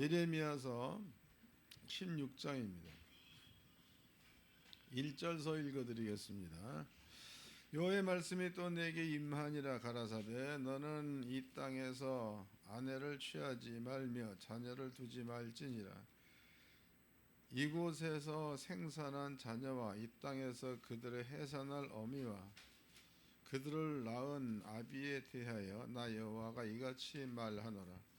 예레미야서 16장입니다. 1절서 읽어드리겠습니다. 여호와의 말씀이 또 내게 임하니라. 가라사대 너는 이 땅에서 아내를 취하지 말며 자녀를 두지 말지니라. 이곳에서 생산한 자녀와 이 땅에서 그들의 해산할 어미와 그들을 낳은 아비에 대하여 나 여호와가 이같이 말하노라.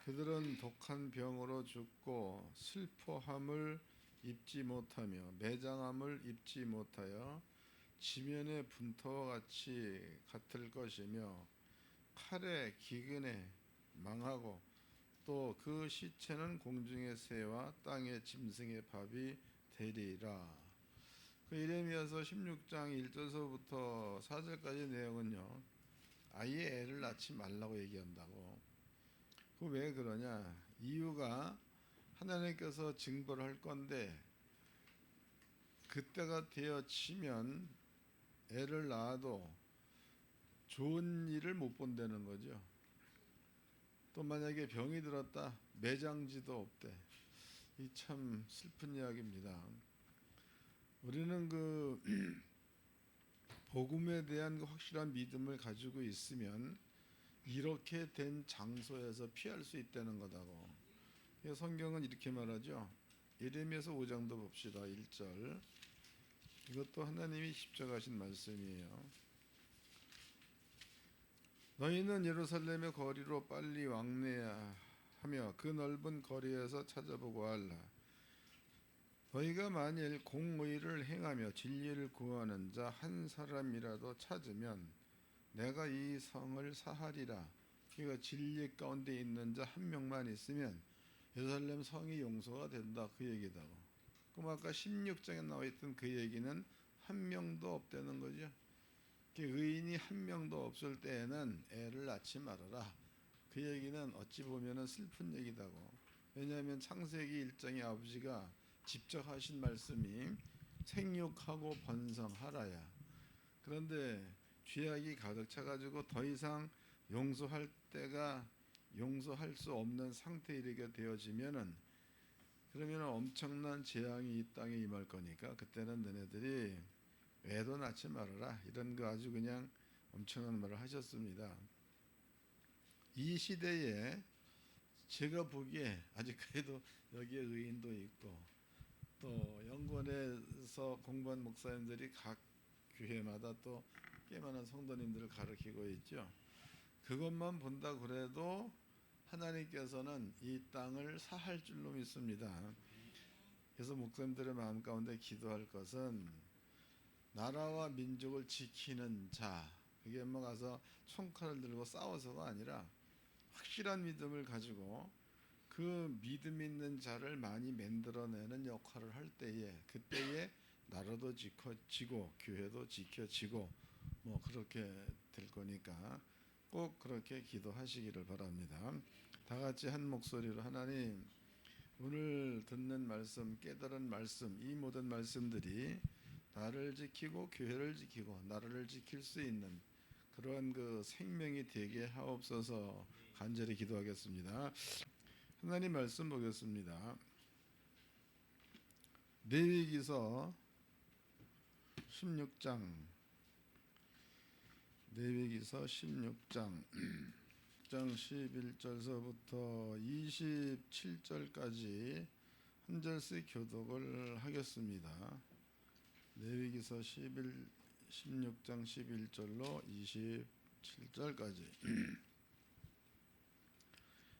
그들은 독한 병으로 죽고 슬퍼함을 입지 못하며 매장함을 입지 못하여 지면의 분토와 같을 것이며 칼에 기근에 망하고 또 그 시체는 공중의 새와 땅의 짐승의 밥이 되리라. 그 예레미야서 16장 1절서부터 4절까지 내용은요, 아예 애를 낳지 말라고 얘기한다고. 그 왜 그러냐? 이유가 하나님께서 징벌을 할 건데 그때가 되어지면 애를 낳아도 좋은 일을 못 본다는 거죠. 또 만약에 병이 들었다, 매장지도 없대. 이 참 슬픈 이야기입니다. 우리는 그 복음에 대한 그 확실한 믿음을 가지고 있으면 이렇게 된 장소에서 피할 수 있다는 거다고. 성경은 이렇게 말하죠. 예레미야서 5장도 봅시다. 1절. 이것도 하나님이 십자가하신 말씀이에요. 너희는 예루살렘의 거리로 빨리 왕래하며 그 넓은 거리에서 찾아보고 알라. 너희가 만일 공의를 행하며 진리를 구하는 자 한 사람이라도 찾으면 내가 이 성을 사하리라. 그러니까 진리 가운데 있는 자 한 명만 있으면 예루살렘 성이 용서가 된다, 그 얘기다고. 그럼 아까 16장에 나와있던 그 얘기는 한 명도 없다는 거죠. 의인이 한 명도 없을 때에는 애를 낳지 말아라. 그 얘기는 어찌 보면 슬픈 얘기다고. 왜냐하면 창세기 1장의 아버지가 직접 하신 말씀이 생육하고 번성하라야. 그런데 죄악이 가득 차가지고 더 이상 용서할 때가 용서할 수 없는 상태에 이르게 되어지면은, 그러면 엄청난 재앙이 이 땅에 임할 거니까 그때는 너네들이 애도 낳지 말아라. 이런 거 아주 그냥 엄청난 말을 하셨습니다. 이 시대에 제가 보기에 아직 그래도 여기에 의인도 있고 또 연구원에서 공부한 목사님들이 각 교회마다 또 꽤 많은 성도님들을 가르치고 있죠. 그것만 본다 그래도 하나님께서는 이 땅을 사할 줄로 믿습니다. 그래서 목사님들의 마음 가운데 기도할 것은 나라와 민족을 지키는 자, 그게 뭐 가서 총칼을 들고 싸워서가 아니라 확실한 믿음을 가지고 그 믿음 있는 자를 많이 만들어내는 역할을 할 때에, 그때에 나라도 지켜지고 교회도 지켜지고 뭐 그렇게 될 거니까 꼭 그렇게 기도하시기를 바랍니다. 다 같이 한 목소리로 하나님, 오늘 듣는 말씀, 깨달은 말씀, 이 모든 말씀들이 나를 지키고 교회를 지키고 나라를 지킬 수 있는 그러한 그 생명이 되게 하옵소서. 간절히 기도하겠습니다. 하나님 말씀 보겠습니다. 레위기서 16장, 레위기서 16장 11절서부터 27절까지 한 절씩 교독을 하겠습니다. 레위기서 16장 11절로 27절까지.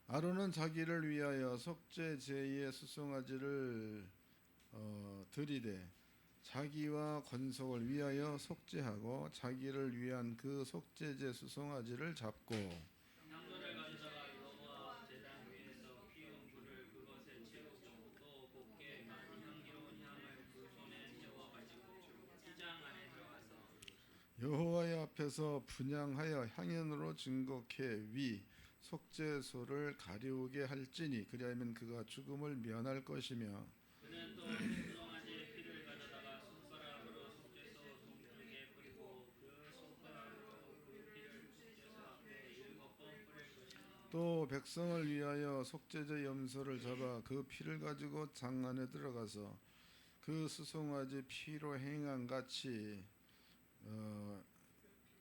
아론은 자기를 위하여 속죄 제의 수송아지를 드리되 자기와 건속을 위하여 속죄하고 자기를 위한 그 속죄제 수송아지를 잡고 향로를 가져다가 여호와 제단 위에서 피운 불을 그것에 채우고 또 곱게 간 향기로운 향을 그 손에 채워 가지고 휘장 안에 들어가서 여호와의 앞에서 분향하여 향연으로 증거케 위 속죄소를 가리우게 할지니 그리하면 그가 죽음을 면할 것이며, 그는 또 수송아지의 피를 가져다가 손가락으로 속죄소 동쪽에 뿌리고 그 손가락으로 그 피를 속죄소 앞에 7번 뿌릴 것이며 또 백성을 위하여 속죄제 염소를 잡아 그 피를 가지고 장 안에 들어가서 그 수송아지 피로 행한 같이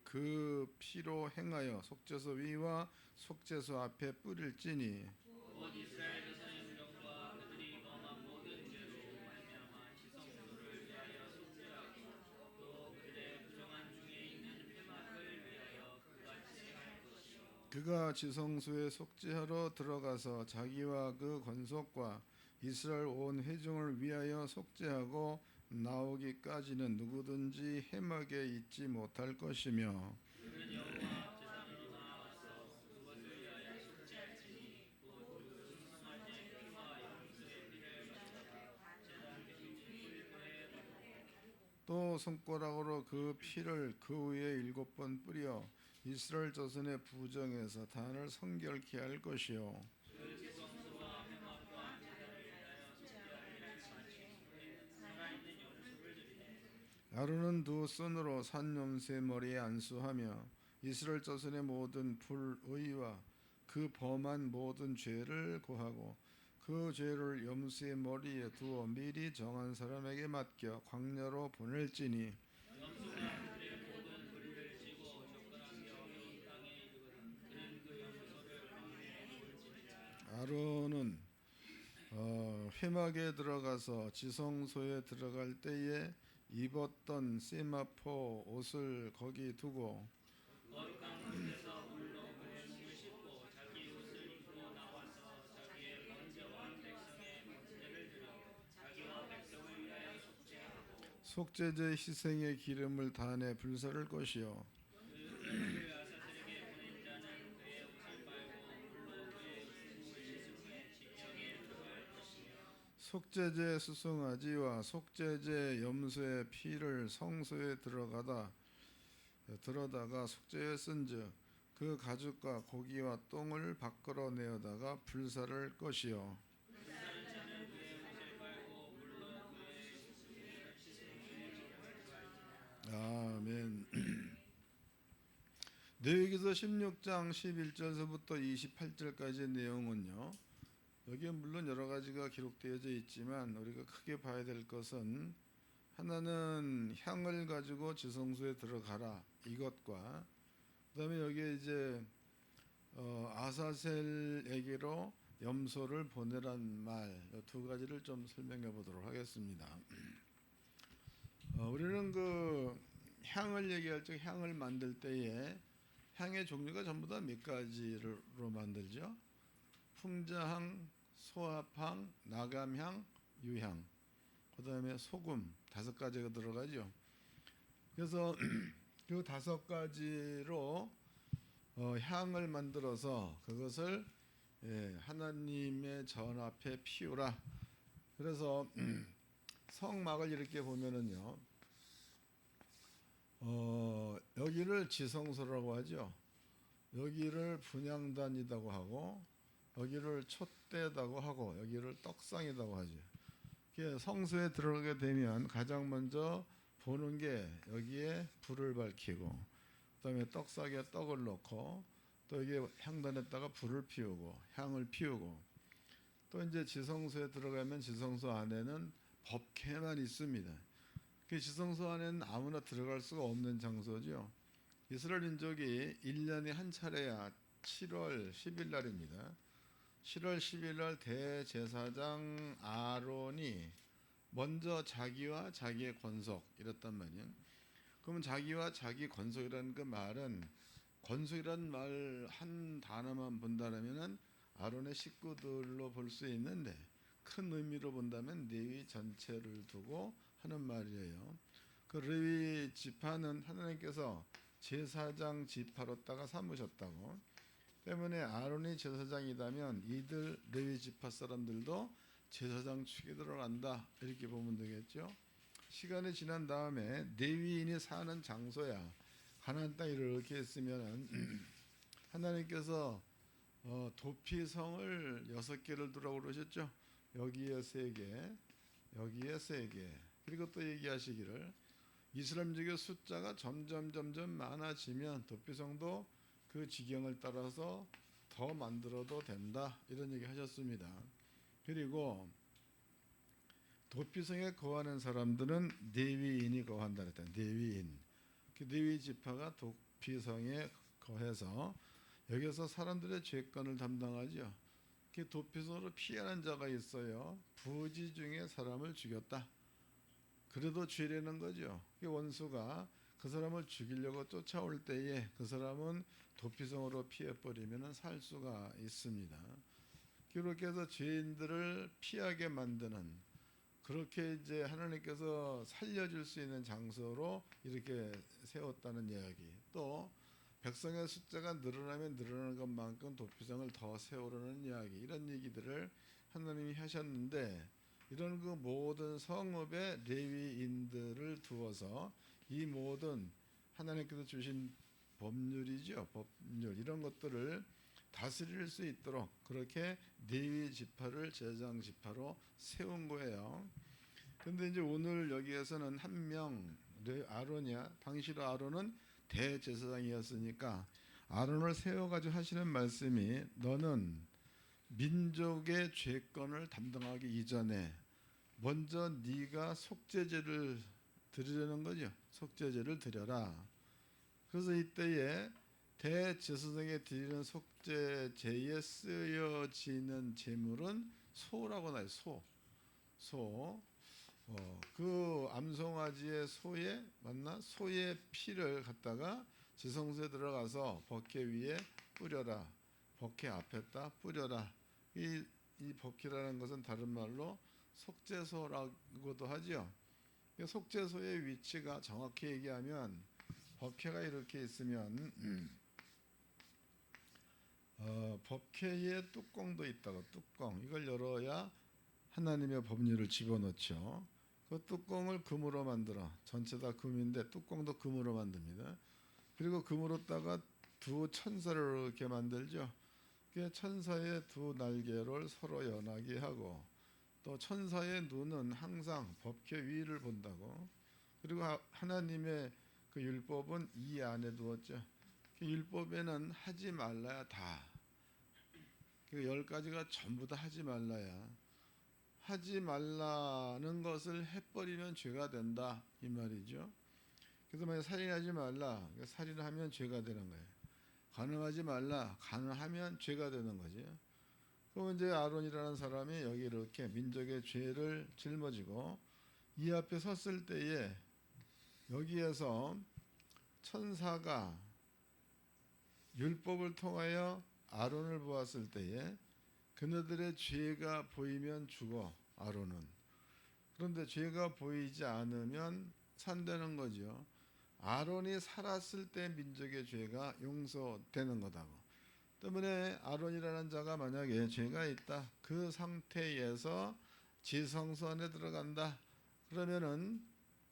그 피로 행하여 속죄소 위와 속죄소 앞에 뿌릴지니 곧 이스라엘 자손의 부정과 그들이 범한 모든 죄로 말미암아 지성소를 위하여 속죄하고 또 그들의 부정한 중에 있는 회막을 위하여 그같이 할 것이요 그가 지성소에 속죄하러 들어가서 자기와 그 권속과 이스라엘 온 회중을 위하여 속죄하고 나오기까지는 누구든지 해막에 있지 못할 것이며 그는 여호와 제단으로 나아가서 그것을 위하여 속죄할지니 곧 그 수송아지의 피와 염소의 피를 가져다가 제단 기둥 뿔에 또 손가락으로 그 피를 그 위에 7번 뿌려 이스라엘 자손의 부정에서 단을 성결케 할 것이요 그 지성소와 회막과 제단을 위하여 속죄할 일을 마친 후에 살아있는 염소를 드리되 아론은 두 손으로 산 염소의 머리에 안수하며 이스라엘 자손의 모든 불의와 그 범한 모든 죄를 고하고 그 죄를 염소의 머리에 두어 미리 정한 사람에게 맡겨 광야로 보낼지니 염소가 그들의 모든 불의를 지고 접근하기 어려운 땅에 이르거든 그는 그 염소를 광야에 놓을지니라 아론은 회막에 들어가서 지성소에 들어갈 때에 입었던 세마포 옷을 거기 두고 거룩한 곳에서 물로 그의 몸을 씻고 자기 옷을 입고 나와서 자기의 번제와 백성의 번제를 드리고 자기와 백성을 위하여 속죄하고 속죄제 희생의 기름을 단에 불사를 것이요 그 피를 아사슬에게 보낸 자는 그의 옷을 빨고 물로 그의 몸을 씻은 후에 지명에 들어갈 것이며 속죄제 수송아지와 속죄제 염소의 피를 성소에 들어다가 속죄에 쓴즉 그 가죽과 고기와 똥을 밖으로 내어다가 불사를 것이요 불사른 자는 그의 옷을 빨고 물로 그의 옷을 씻은 후에 지명에 들어갈지니라 아멘. 레위기서 16장 11절서부터 28절까지의 내용은요. 여기에 물론 여러 가지가 기록되어져 있지만 우리가 크게 봐야 될 것은 하나는 향을 가지고 지성소에 들어가라 이것과 그다음에 여기에 이제 아사셀에게로 염소를 보내란 말 두 가지를 좀 설명해 보도록 하겠습니다. 우리는 그 향을 얘기할 때 향을 만들 때에 향의 종류가 전부 다 몇 가지로 만들죠? 풍자향, 소합향, 나감향, 유향, 그 다음에 소금 5가지가 들어가죠. 그래서 그 5가지로 향을 만들어서 그것을 하나님의 전 앞에 피우라. 그래서 성막을 이렇게 보면은요, 여기를 지성소라고 하죠. 여기를 분향단이라고 하고, 여기를 촛대라고 하고, 여기를 떡상이라고 하죠. 성소에 들어가게 되면 가장 먼저 보는 게 여기에 불을 밝히고, 그다음에 떡상에 떡을 넣고, 또 여기에 향단에다가 불을 피우고, 향을 피우고, 또 이제 지성소에 들어가면 지성소 안에는 법궤만 있습니다. 그 지성소 안에는 아무나 들어갈 수가 없는 장소죠. 이스라엘 민족이 1년에 한 차례야 7월 10일 날입니다. 7월 10일 날 대제사장 아론이 먼저 자기와 자기의 권속 이랬단 말이에요. 그러면 자기와 자기 권속이라는 그 말은 권속이라는 말 한 단어만 본다면은 아론의 식구들로 볼 수 있는데 큰 의미로 본다면 레위 전체를 두고 하는 말이에요. 그 레위 지파는 하나님께서 제사장 지파로다가 삼으셨다고. 때문에 아론이 제사장이라면 이들 레위 지파 사람들도 제사장 축에 들어간다 이렇게 보면 되겠죠. 시간이 지난 다음에 레위인이 사는 장소야 가나안 땅에 이렇게 했으면 하나님께서 도피성을 6개를 두라고 그러셨죠. 여기에 3개, 여기에 3개. 그리고 또 얘기하시기를 이스라엘 민족의 숫자가 점점 많아지면 도피성도 그 지경을 따라서 더 만들어도 된다 이런 얘기 하셨습니다. 그리고 도피성에 거하는 사람들은 레위인이 거한다 그랬다. 레위인. 그 레위 지파가 도피성에 거해서 여기서 사람들의 죄권을 담당하죠. 그 도피성으로 피하는 자가 있어요. 부지 중에 사람을 죽였다. 그래도 죄라는 거죠. 그 원수가 그 사람을 죽이려고 쫓아올 때에 그 사람은 도피성으로 피해버리면 살 수가 있습니다. 그렇게 해서 죄인들을 피하게 만드는, 그렇게 이제 하나님께서 살려줄 수 있는 장소로 이렇게 세웠다는 이야기. 또 백성의 숫자가 늘어나면 늘어나는 것만큼 도피성을 더 세우려는 이야기. 이런 얘기들을 하나님이 하셨는데, 이런 그 모든 성읍의 레위인들을 두어서 이 모든 하나님께서 주신 법률이죠. 법률 이런 것들을 다스릴 수 있도록 그렇게 레위 지파를 제사장 지파로 세운 거예요. 그런데 이제 오늘 여기에서는 한 명 아론이야. 당시로 아론은 대제사장이었으니까 아론을 세워가지고 하시는 말씀이, 너는 민족의 죄권을 담당하기 이전에 먼저 네가 속죄제를 드리려는 거죠. 속죄제를 드려라. 그래서 이때에 대제사장에 드리는 속죄제에 쓰여지는 제물은 소라고 나요. 소. 그 암송아지의 소의 맞나? 소의 피를 갖다가 지성소에 들어가서 버케 위에 뿌려라. 버케 앞에다 뿌려라. 이 버케라는 것은 다른 말로 속죄소라고도 하죠. 속죄소의 위치가 정확히 얘기하면 버케가 이렇게 있으면 버케에 뚜껑도 있다고. 뚜껑 이걸 열어야 하나님의 법률을 집어넣죠. 그 뚜껑을 금으로 만들어. 전체 다 금인데 뚜껑도 금으로 만듭니다. 그리고 금으로다가 두 천사를 이렇게 만들죠. 그 천사의 두 날개를 서로 연하게 하고, 또 천사의 눈은 항상 법궤 위를 본다고. 그리고 하나님의 그 율법은 이 안에 두었죠. 그 율법에는 하지 말라야 다. 그 10가지가 전부 다 하지 말라야. 하지 말라는 것을 해버리면 죄가 된다 이 말이죠. 그래서 만약 살인하지 말라, 살인하면 죄가 되는 거예요. 간음하지 말라, 간음하면 죄가 되는 거죠. 그럼 이제 아론이라는 사람이 여기 이렇게 민족의 죄를 짊어지고 이 앞에 섰을 때에 여기에서 천사가 율법을 통하여 아론을 보았을 때에 그네들의 죄가 보이면 죽어. 아론은. 그런데 죄가 보이지 않으면 산다는 거죠. 아론이 살았을 때 민족의 죄가 용서되는 거다고. 때문에 아론이라는 자가 만약에 죄가 있다, 그 상태에서 지성소 안에 들어간다, 그러면은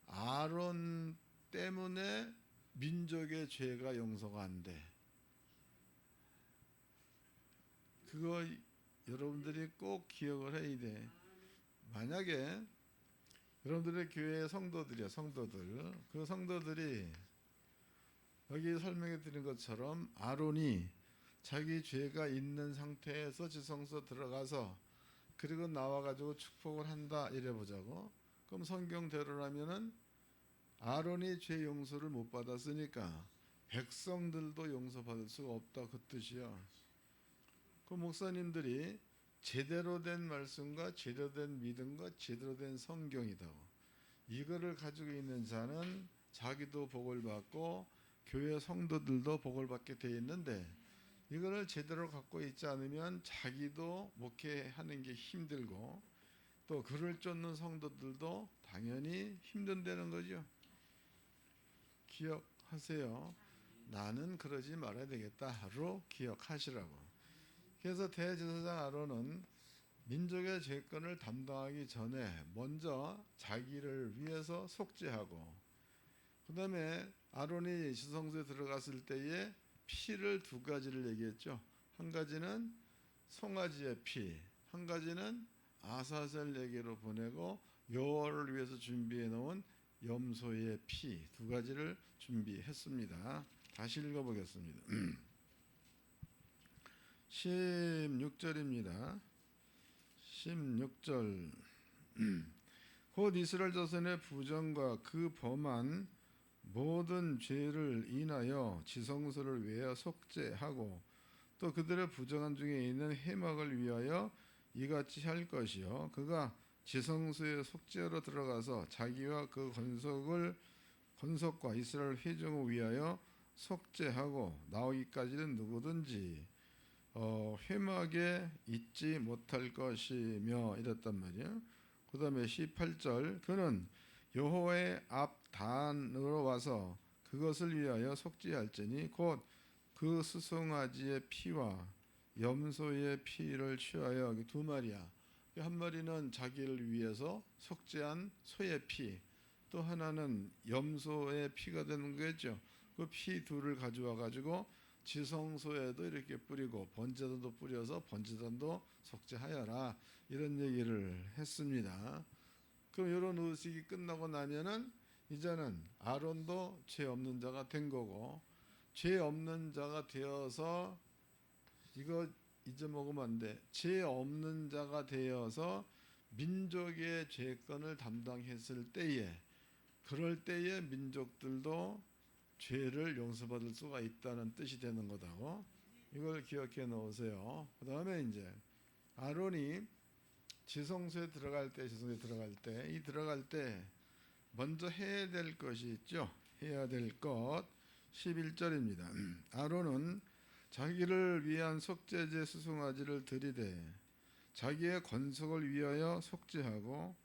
아론 때문에 민족의 죄가 용서가 안 돼. 그거 여러분들이 꼭 기억을 해야 돼. 만약에 여러분들의 교회의 성도들이야, 성도들. 그 성도들이 여기 설명해 드린 것처럼 아론이 자기 죄가 있는 상태에서 지성소 들어가서 그리고 나와가지고 축복을 한다 이래 보자고. 그럼 성경대로라면은 아론이 죄 용서를 못 받았으니까 백성들도 용서받을 수가 없다 그 뜻이야. 그 목사님들이 제대로 된 말씀과 제대로 된 믿음과 제대로 된 성경이다. 이거를 가지고 있는 자는 자기도 복을 받고 교회 성도들도 복을 받게 돼 있는데, 이거를 제대로 갖고 있지 않으면 자기도 목회하는 게 힘들고 또 그를 쫓는 성도들도 당연히 힘든다는 거죠. 기억하세요. 나는 그러지 말아야 되겠다로 기억하시라고. 그래서 대제사장 아론은 민족의 죄권을 담당하기 전에 먼저 자기를 위해서 속죄하고, 그 다음에 아론이 지성소에 들어갔을 때에 피를 2가지를 얘기했죠. 한 가지는 송아지의 피, 한 가지는 아사셀에게로 보내고 여호와를 위해서 준비해 놓은 염소의 피, 2가지를 준비했습니다. 다시 읽어보겠습니다. 16절입니다. 16절 곧 이스라엘 자손의 부정과 그 범한 모든 죄를 인하여 지성소를 위하여 속죄하고 또 그들의 부정한 중에 있는 해막을 위하여 이같이 할 것이요 그가 지성소에 속죄하러 들어가서 자기와 그 건석과 이스라엘 회중을 위하여 속죄하고 나오기까지는 누구든지 회막에 있지 못할 것이며 이랬단 말이에요. 그 다음에 18절 그는 여호와의 앞 단으로 와서 그것을 위하여 속죄할지니 곧 그 수송아지의 피와 염소의 피를 취하여 두 마리야. 한 마리는 자기를 위해서 속죄한 소의 피, 또 하나는 염소의 피가 되는 거겠죠. 그 피 둘을 가져와 가지고 지성소에도 이렇게 뿌리고 번제단도 뿌려서 번제단도 속죄하여라 이런 얘기를 했습니다. 그럼 이런 의식이 끝나고 나면은 이제는 아론도 죄 없는 자가 된 거고 죄 없는 자가 되어서 이거 잊어먹으면 안 돼. 죄 없는 자가 되어서 민족의 죄권을 담당했을 때에 그럴 때에 민족들도 죄를 용서받을 수가 있다는 뜻이 되는 거다고. 이걸 기억해 놓으세요. 그 다음에 이제 아론이 지성소에 들어갈 때 먼저 해야 될 것이 있죠. 해야 될 것 11절입니다. 아론은 자기를 위한 속죄제 수송아지를 들이되 자기의 건석을 위하여 속죄하고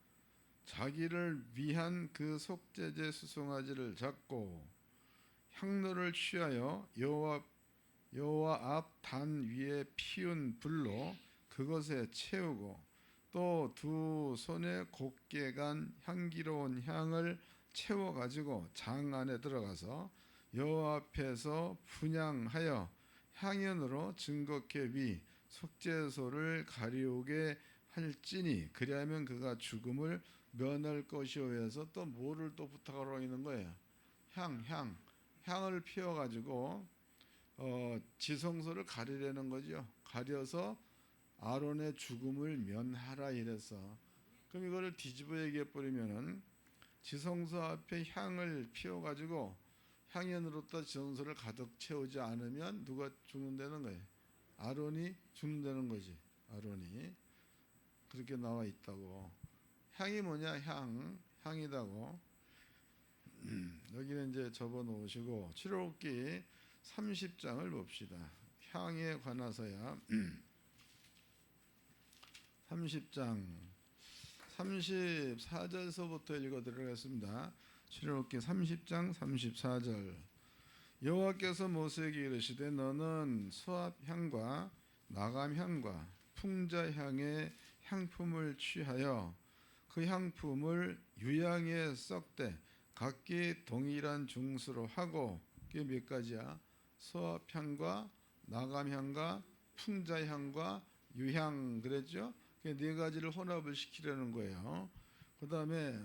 자기를 위한 그 속죄제 수송아지를 잡고 향로를 취하여 여호와 앞 단 위에 피운 불로 그것에 채우고 또 두 손에 곱게 간 향기로운 향을 채워 가지고 장 안에 들어가서 여호와 앞에서 분향하여 향연으로 증거케 위 속죄소를 가리우게 할지니 그리하면 그가 죽음을 면할 것이오 해서 또 뭐를 또 부탁하러 있는 거예요. 향을 피워 가지고 지성소를 가리려는 거죠. 가려서 아론의 죽음을 면하라 이래서. 그럼 이거를 뒤집어 얘기해 버리면은 지성소 앞에 향을 피워 가지고 향연으로부터 지성소를 가득 채우지 않으면 누가 죽는다는 거예요? 아론이 죽는다는 거지. 아론이 그렇게 나와 있다고. 향이 뭐냐? 향이다고. 여기는 이제 접어 놓으시고 출애굽기 30장을 봅시다. 향에 관해서야 30장 34절서부터 읽어드리겠습니다. 출애굽기 30장 34절 여호와께서 모세에게 이르시되 너는 수압향과 나감향과 풍자향의 향품을 취하여 그 향품을 유향에 썩되 각기 동일한 중수로 하고 그게 몇 가지야? 수압향과 나감향과 풍자향과 유향 그랬죠? 네 가지를 혼합을 시키려는 거예요. 그 다음에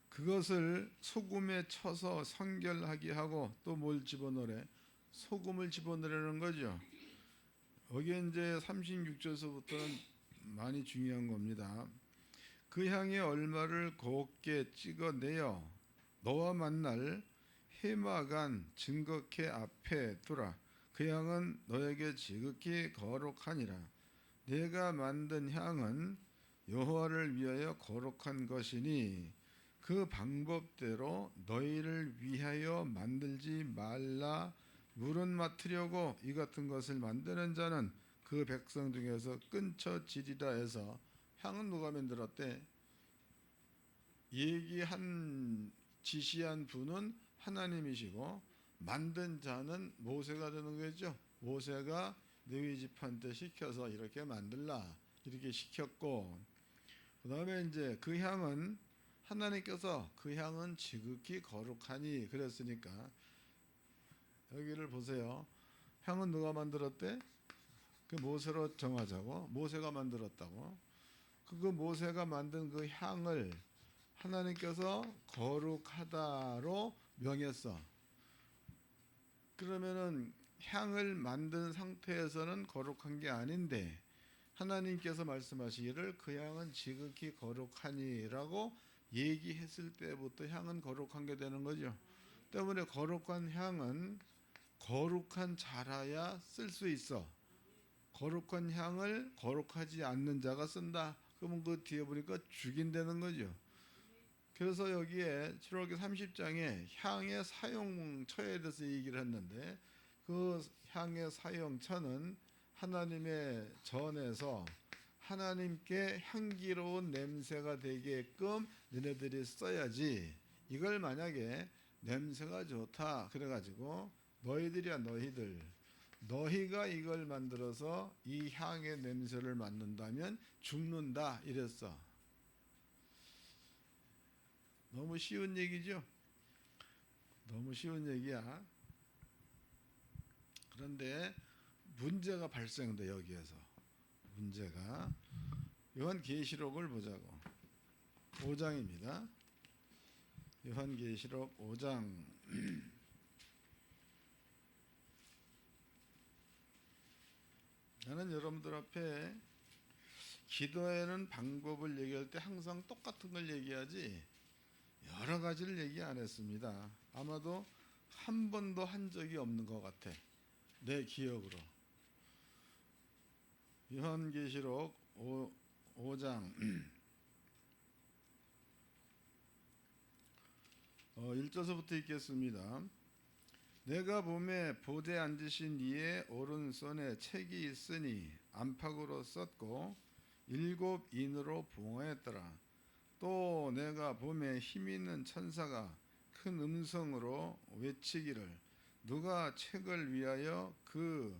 그것을 소금에 쳐서 성결하게 하고 또 뭘 집어넣으래? 소금을 집어넣으라는 거죠. 여기 이제 36절서부터는 많이 중요한 겁니다. 그 향의 얼마를 곱게 찍어내어 너와 만날 해마간 증거케 앞에 두라. 그 향은 너에게 지극히 거룩하니라. 내가 만든 향은 여호와를 위하여 거룩한 것이니 그 방법대로 너희를 위하여 만들지 말라. 물은 맡으려고 이 같은 것을 만드는 자는 그 백성 중에서 끊쳐지리라 해서 향은 누가 만들었대? 지시한 분은 하나님이시고 만든 자는 모세가 되는 거죠. 모세가 레위 지파한테 시켜서 이렇게 만들라 이렇게 시켰고 그 다음에 이제 그 향은 하나님께서 그 향은 지극히 거룩하니 그랬으니까 여기를 보세요. 향은 누가 만들었대? 그 모세로 정하자고. 모세가 만들었다고. 그 모세가 만든 그 향을 하나님께서 거룩하다로 명했어. 그러면은 향을 만든 상태에서는 거룩한 게 아닌데 하나님께서 말씀하시기를 그 향은 지극히 거룩하니라고 얘기했을 때부터 향은 거룩한 게 되는 거죠. 때문에 거룩한 향은 거룩한 자라야 쓸 수 있어. 거룩한 향을 거룩하지 않는 자가 쓴다. 그러면 그 뒤에 보니까 죽인다는 거죠. 그래서 여기에 출애굽기 30장에 향의 사용처에 대해서 얘기를 했는데 그 향의 사용처는 하나님의 전에서 하나님께 향기로운 냄새가 되게끔 너네들이 써야지. 이걸 만약에 냄새가 좋다 그래가지고 너희들이야 너희가 이걸 만들어서 이 향의 냄새를 맡는다면 죽는다 이랬어. 너무 쉬운 얘기죠? 너무 쉬운 얘기야. 그런데 문제가 발생돼. 여기에서 문제가 요한계시록을 보자고. 5장입니다. 요한계시록 5장 나는 여러분들 앞에 기도하는 방법을 얘기할 때 항상 똑같은 걸 얘기하지 여러 가지를 얘기 안 했습니다. 아마도 한 번도 한 적이 없는 것 같아. 내 기억으로. 요한계시록 5장 1절서부터 읽겠습니다. 내가 보매 보좌에 앉으신 이의 오른손에 책이 있으니 안팎으로 썼고 7인으로 봉하였더라. 또 내가 보매 힘있는 천사가 큰 음성으로 외치기를 누가 책을 위하여 그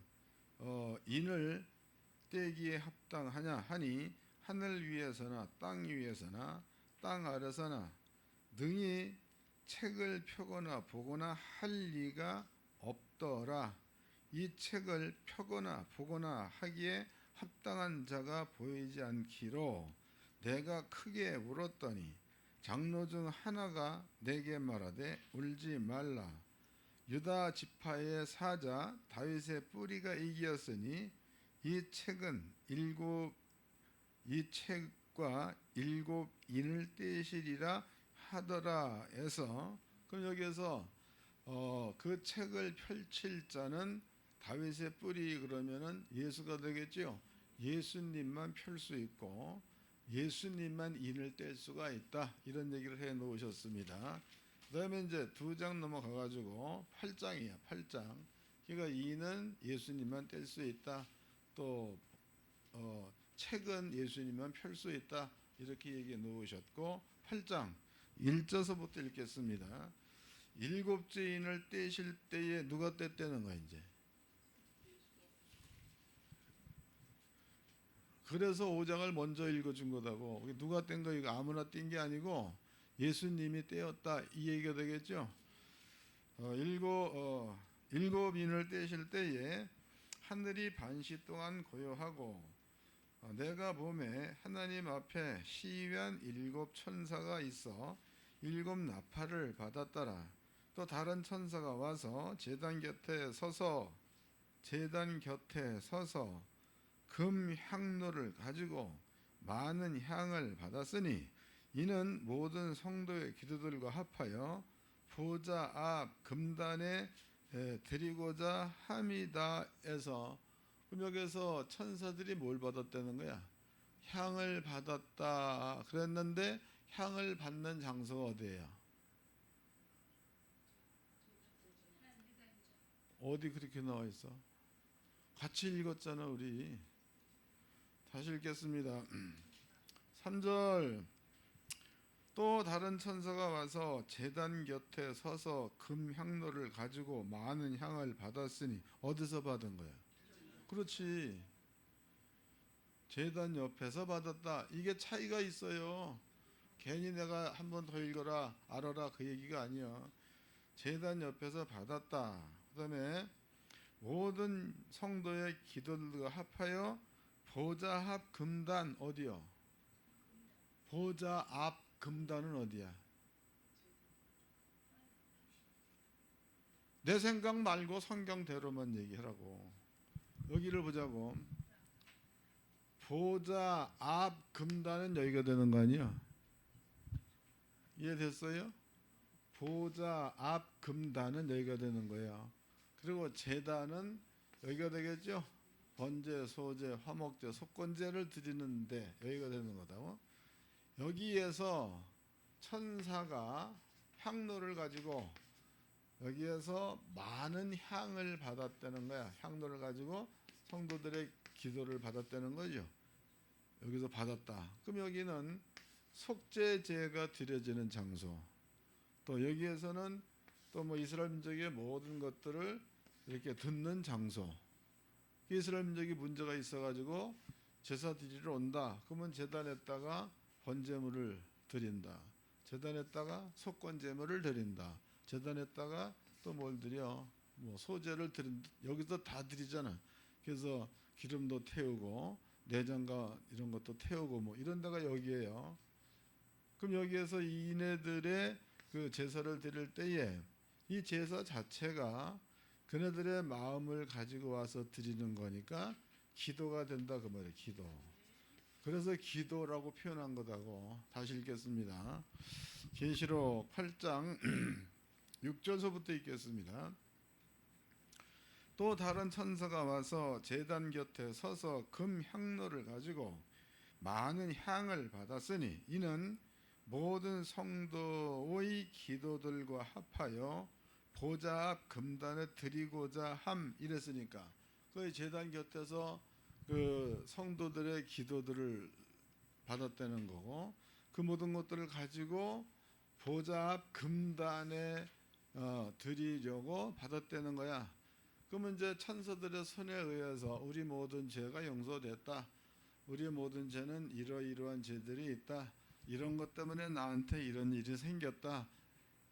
인을 떼기에 합당하냐 하니 하늘 위에서나 땅 위에서나 땅 아래서나 능히 책을 펴거나 보거나 할 리가 없더라. 이 책을 펴거나 보거나 하기에 합당한 자가 보이지 않기로 내가 크게 울었더니 장로 중 하나가 내게 말하되 울지 말라. 유다 지파의 사자 다윗의 뿌리가 이기었으니 이 책과 7인을 떼시리라 하더라 해서 그럼 여기에서 그 책을 펼칠 자는 다윗의 뿌리 그러면은 예수가 되겠죠. 예수님만 펼 수 있고 예수님만 인을 뗄 수가 있다. 이런 얘기를 해 놓으셨습니다. 그 다음에 이제 2장 넘어가 가지고 8장이야. 8장. 그러니까 인은 예수님만 뗄 수 있다. 또 책은 예수님만 펼 수 있다. 이렇게 얘기해 놓으셨고 8장 1절서부터 읽겠습니다. 7째 인을 떼실 때에 누가 뗐다는 거야 이제. 그래서 5장을 먼저 읽어준 거다고. 누가 뗀 거 이거 아무나 뗀 게 아니고 예수님이 떼었다 이 얘기가 되겠죠. 7인을 떼실 때에 하늘이 반시 동안 고요하고 내가 보매 하나님 앞에 시위한 7 천사가 있어 7 나팔을 받았더라. 또 다른 천사가 와서 제단 곁에 서서 금 향로를 가지고 많은 향을 받았으니 이는 모든 성도의 기도들과 합하여 보좌 앞 금단에 드리고자 함이다 해서 그럼 여기서 천사들이 뭘 받았다는 거야? 향을 받았다 그랬는데 향을 받는 장소가 어디예요? 어디 그렇게 나와 있어? 같이 읽었잖아 우리. 다시 읽겠습니다. 3절 또 다른 천사가 와서 제단 곁에 서서 금 향로를 가지고 많은 향을 받았으니 어디서 받은 거야? 그렇지. 제단 옆에서 받았다. 이게 차이가 있어요. 괜히 내가 한 번 더 읽어라 알아라 그 얘기가 아니야. 제단 옆에서 받았다. 그 다음에 모든 성도의 기도들과 합하여 보좌 앞 금단 어디요? 보좌 앞 금단은 어디야? 내 생각 말고 성경대로만 얘기하라고. 여기를 보자고. 보좌 앞 금단은 여기가 되는 거 아니야? 이해됐어요? 보좌 앞 금단은 여기가 되는 거야. 그리고 제단은 여기가 되겠죠? 번제, 소제, 화목제, 속건제를 드리는데 여기가 되는 거다. 여기에서 천사가 향로를 가지고 여기에서 많은 향을 받았다는 거야. 향로를 가지고 성도들의 기도를 받았다는 거죠. 여기서 받았다. 그럼 여기는 속죄제가 드려지는 장소. 또 여기에서는 또 뭐 이스라엘 민족의 모든 것들을 이렇게 듣는 장소. 이스라엘 민족이 문제가 있어가지고 제사 드리러 온다. 그러면 제단에다가 번제물을 드린다. 제단에다가 속건제물을 드린다. 제단에다가 또 뭘 드려? 뭐 소제를 드린. 여기서 다 드리잖아. 그래서 기름도 태우고 내장과 이런 것도 태우고 뭐 이런 데가 여기에요. 그럼 여기에서 이네들의 그 제사를 드릴 때에 이 제사 자체가 그네들의 마음을 가지고 와서 드리는 거니까 기도가 된다 그 말이에요. 기도. 그래서 기도라고 표현한 거다고. 다시 읽겠습니다. 계시록 8장 6절서부터 읽겠습니다. 또 다른 천사가 와서 제단 곁에 서서 금 향로를 가지고 많은 향을 받았으니 이는 모든 성도의 기도들과 합하여 보좌 앞 금단에 드리고자 함. 이랬으니까 그 제단 곁에서 그 성도들의 기도들을 받았다는 거고 그 모든 것들을 가지고 보좌 앞 금단에 드리려고 받았다는 거야. 그러면 이제 천사들의 손에 의해서 우리 모든 죄가 용서됐다. 우리 모든 죄는 이러이러한 죄들이 있다. 이런 것 때문에 나한테 이런 일이 생겼다.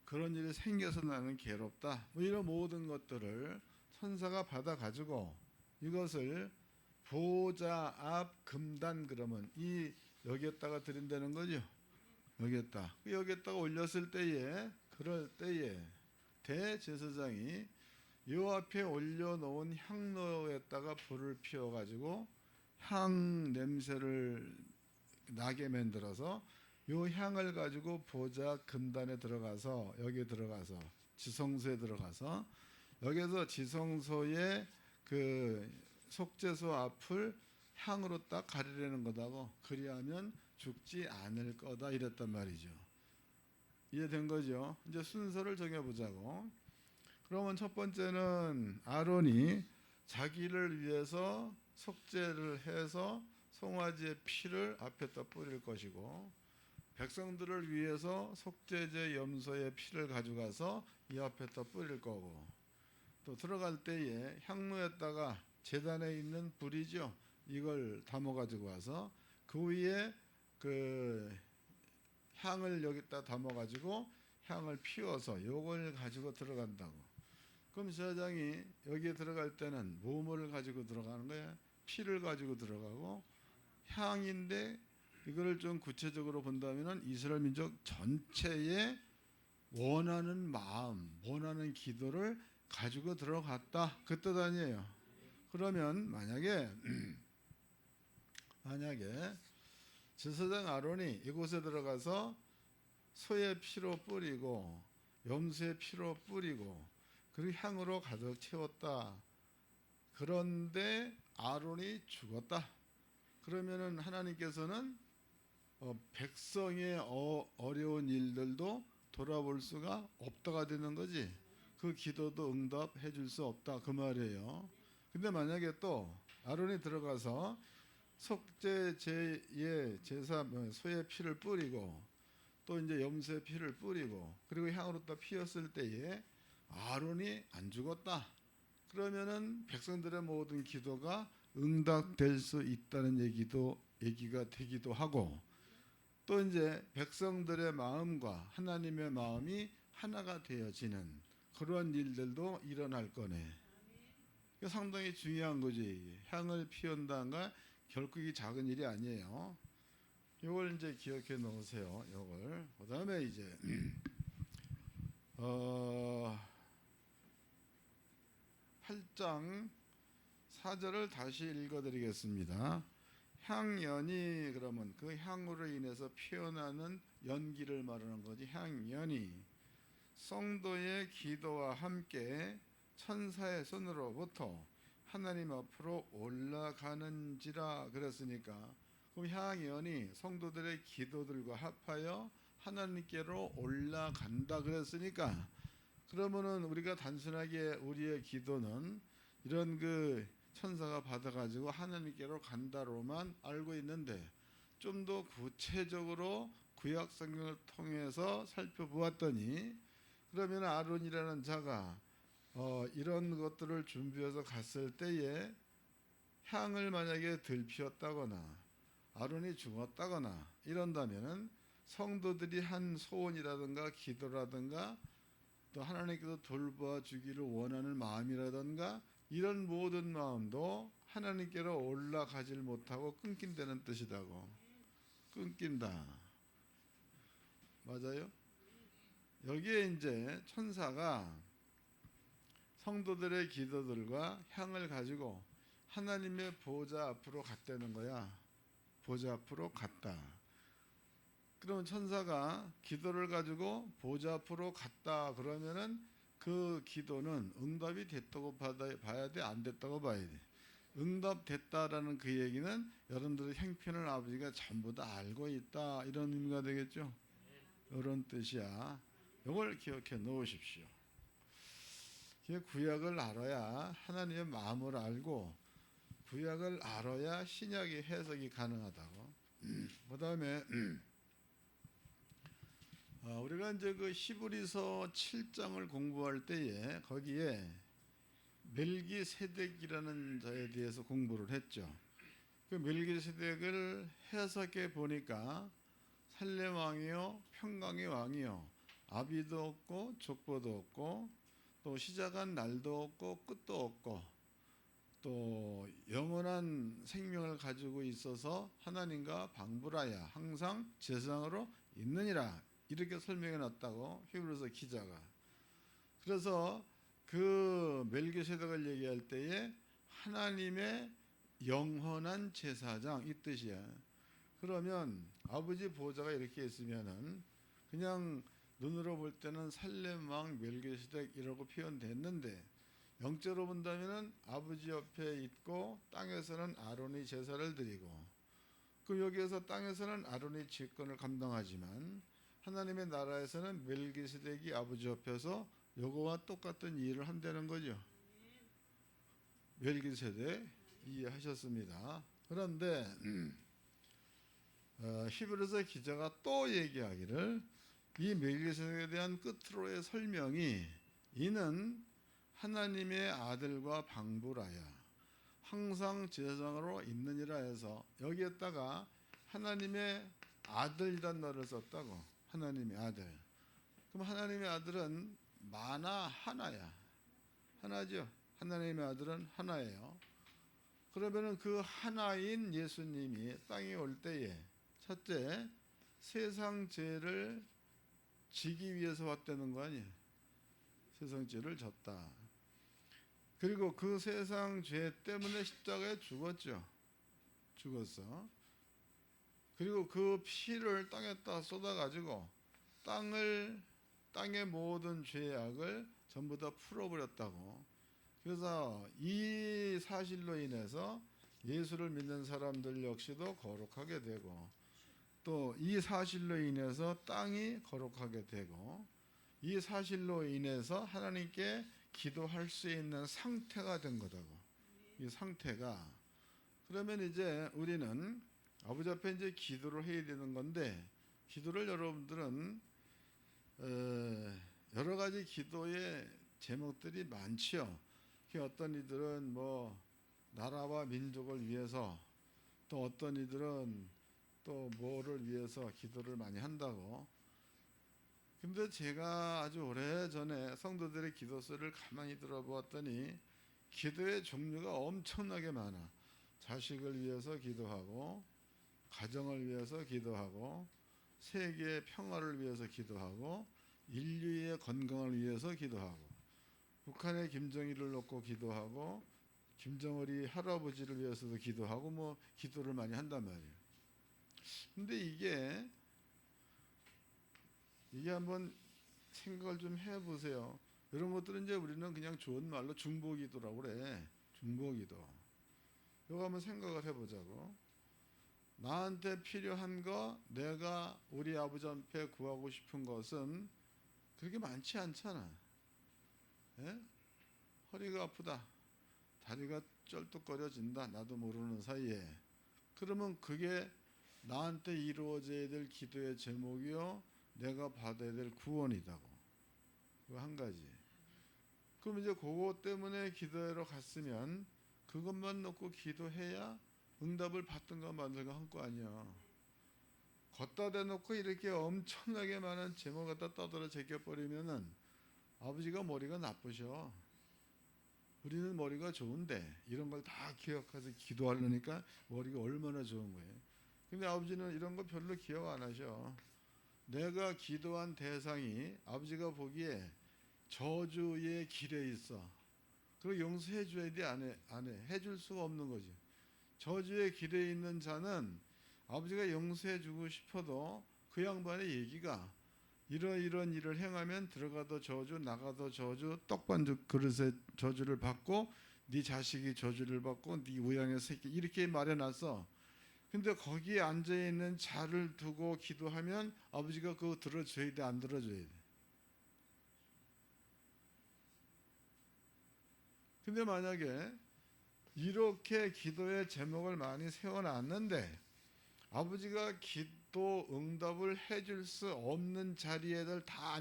그런 일이 생겨서 나는 괴롭다. 뭐 이런 모든 것들을 천사가 받아가지고 이것을 보좌 앞 금단 그러면 이 여기에다가 드린다는 거죠. 여기에다가 올렸을 때에 그럴 때에 대제사장이 요 앞에 올려놓은 향로에다가 불을 피워가지고 향 냄새를 나게 만들어서 요 향을 가지고 보좌 금단에 들어가서 여기 들어가서 지성소에 들어가서 여기서 지성소의 그 속죄소 앞을 향으로 딱 가리려는 거다고. 그리하면 죽지 않을 거다 이랬단 말이죠. 이해된 거죠? 이제 순서를 정해보자고. 그러면 첫 번째는 아론이 자기를 위해서 속죄를 해서 송아지의 피를 앞에다 뿌릴 것이고 백성들을 위해서 속죄제 염소의 피를 가져가서 이 앞에다 뿌릴 거고 또 들어갈 때에 향로에다가 제단에 있는 불이죠. 이걸 담아 가지고 와서 그 위에 그 향을 여기다 담아 가지고 향을 피워서 요걸 가지고 들어간다고. 그럼 제사장이 여기에 들어갈 때는 뭐를 가지고 들어가는 거야? 피를 가지고 들어가고 향인데 이거를 좀 구체적으로 본다면은 이스라엘 민족 전체의 원하는 마음, 원하는 기도를 가지고 들어갔다 그 뜻 아니에요. 그러면 만약에 제사장 아론이 이곳에 들어가서 소의 피로 뿌리고 염소의 피로 뿌리고 그리고 향으로 가득 채웠다. 그런데 아론이 죽었다. 그러면은 하나님께서는 백성의 어려운 일들도 돌아볼 수가 없다가 되는 거지. 그 기도도 응답해 줄 수 없다 그 말이에요. 근데 만약에 또 아론이 들어가서 속죄제의 제사 소의 피를 뿌리고 또 이제 염소의 피를 뿌리고 그리고 향으로 또 피웠을 때에 아론이 안 죽었다. 그러면은 백성들의 모든 기도가 응답될 수 있다는 얘기가 되기도 하고 또 이제 백성들의 마음과 하나님의 마음이 하나가 되어지는 그러한 일들도 일어날 거네. 상당히 중요한 거지. 향을 피운다는 건 결코 작은 일이 아니에요. 이걸 이제 기억해 놓으세요. 이걸. 그다음에 이제 10장 4절을 다시 읽어드리겠습니다. 향연이 그러면 그 향으로 인해서 피어나는 연기를 말하는 거지. 향연이 성도의 기도와 함께 천사의 손으로부터 하나님 앞으로 올라가는지라 그랬으니까, 그럼 향연이 성도들의 기도들과 합하여 하나님께로 올라간다 그랬으니까, 그러면은 우리가 단순하게 우리의 기도는 이런 그 천사가 받아가지고 하나님께로 간다로만 알고 있는데, 좀 더 구체적으로 구약 성경을 통해서 살펴보았더니, 그러면 아론이라는 자가 이런 것들을 준비해서 갔을 때에 향을 만약에 들피웠다거나 아론이 죽었다거나 이런다면은 성도들이 한 소원이라든가 기도라든가 또 하나님께서 돌봐 주기를 원하는 마음이라든가 이런 모든 마음도 하나님께로 올라가질 못하고 끊긴다는 뜻이다고. 끊긴다. 맞아요? 여기에 이제 천사가 성도들의 기도들과 향을 가지고 하나님의 보좌 앞으로 갔다는 거야. 보좌 앞으로 갔다. 그러면 천사가 기도를 가지고 보좌 앞으로 갔다 그러면은 그 기도는 응답이 됐다고 봐야 돼, 안 됐다고 봐야 돼? 응답됐다라는 그 얘기는 여러분들의 형편을 아버지가 전부 다 알고 있다, 이런 의미가 되겠죠. 이런 뜻이야. 이걸 기억해 놓으십시오. 구약을 알아야 하나님의 마음을 알고, 구약을 알아야 신약의 해석이 가능하다고. 그 다음에 우리가 이제 그 히브리서 7장을 공부할 때에 거기에 멜기세덱이라는 자에 대해서 공부를 했죠. 그 멜기세덱을 해석해 보니까 살렘 왕이요, 평강의 왕이요, 아비도 없고 족보도 없고 또 시작한 날도 없고 끝도 없고 또 영원한 생명을 가지고 있어서 하나님과 방불하여 항상 제사장으로 있느니라, 이렇게 설명해 놨다고 히브리서 기자가. 그래서 그 멜기세덱을 얘기할 때에 하나님의 영원한 제사장 이 뜻이야. 그러면 아버지 보좌가 이렇게 있으면은 그냥 눈으로 볼 때는 살렘 왕 멜기세덱이라고 표현됐는데, 영적으로 본다면은 아버지 옆에 있고 땅에서는 아론이 제사를 드리고, 그 여기에서 땅에서는 아론이 직권을 감당하지만 하나님의 나라에서는 멜기세덱이 아버지 옆에서 요거와 똑같은 일을 한다는 거죠. 멜기세덱 이해하셨습니다. 그런데 히브리서 기자가 또 얘기하기를, 이 멜기세덱에 대한 끝으로의 설명이 이는 하나님의 아들과 방불하여 항상 제사장으로 있느니라 해서 여기에다가 하나님의 아들이란 말을 썼다고. 하나님의 아들. 그럼 하나님의 아들은 만화 하나야. 하나죠. 하나님의 아들은 하나예요. 그러면은 그 하나인 예수님이 땅에 올 때에 첫째 세상 죄를 지기 위해서 왔다는 거 아니에요. 세상 죄를 졌다. 그리고 그 세상 죄 때문에 십자가에 죽었죠. 죽었어. 그리고 그 피를 땅에다 쏟아가지고 땅의 모든 죄악을 전부 다 풀어버렸다고. 그래서 이 사실로 인해서 예수를 믿는 사람들 역시도 거룩하게 되고, 또 이 사실로 인해서 땅이 거룩하게 되고, 이 사실로 인해서 하나님께 기도할 수 있는 상태가 된 거다고. 이 상태가. 그러면 이제 우리는 아버지 앞에 이제 기도를 해야 되는 건데, 기도를 여러분들은 여러 가지 기도의 제목들이 많지요. 어떤 이들은 뭐 나라와 민족을 위해서, 또 어떤 이들은 또 뭐를 위해서 기도를 많이 한다고. 근데 제가 아주 오래전에 성도들의 기도서를 가만히 들어보았더니 기도의 종류가 엄청나게 많아. 자식을 위해서 기도하고, 가정을 위해서 기도하고, 세계의 평화를 위해서 기도하고, 인류의 건강을 위해서 기도하고. 북한의 김정일을 놓고 기도하고 김정일이 할아버지를 위해서도 기도하고 뭐 기도를 많이 한단 말이에요. 근데 이게 한번 생각을 좀 해보세요. 이런 것들은 이제 우리는 그냥 좋은 말로 중보기도라고 그래. 중보기도. 이거 한번 생각을 해보자고. 나한테 필요한 거, 내가 우리 아버지 앞에 구하고 싶은 것은 그렇게 많지 않잖아. 예? 허리가 아프다. 다리가 쩔뚝거려진다. 나도 모르는 사이에. 그러면 그게 나한테 이루어져야 될 기도의 제목이요. 내가 받아야 될 구원이다고. 그거 한 가지. 그럼 이제 그거 때문에 기도하러 갔으면 그것만 놓고 기도해야 응답을 받든가 말든가 한 거 아니야. 걷다 대놓고 이렇게 엄청나게 많은 제목 갖다 떠들어 제껴버리면은 아버지가 머리가 나쁘셔. 우리는 머리가 좋은데 이런 걸 다 기억해서 기도하려니까 머리가 얼마나 좋은 거예요. 근데 아버지는 이런 거 별로 기억 안 하셔. 내가 기도한 대상이 아버지가 보기에 저주의 길에 있어. 그리고 용서해 줘야 돼, 안 해? 해줄 수가 없는 거지. 저주의 길에 있는 자는 아버지가 용서해 주고 싶어도 그 양반의 얘기가 이런 일을 행하면 들어가도 저주, 나가도 저주, 떡반죽 그릇에 저주를 받고 네 자식이 저주를 받고 네 우양의 새끼 이렇게 말해놨어. 근데 거기에 앉아있는 자를 두고 기도하면 아버지가 그거 들어줘야 돼, 안 들어줘야 돼? 근데 만약에 이렇게 기도의 제목을 많이 세워놨는데 아버지가 기도 응답을 해줄 수 없는 자리에들 다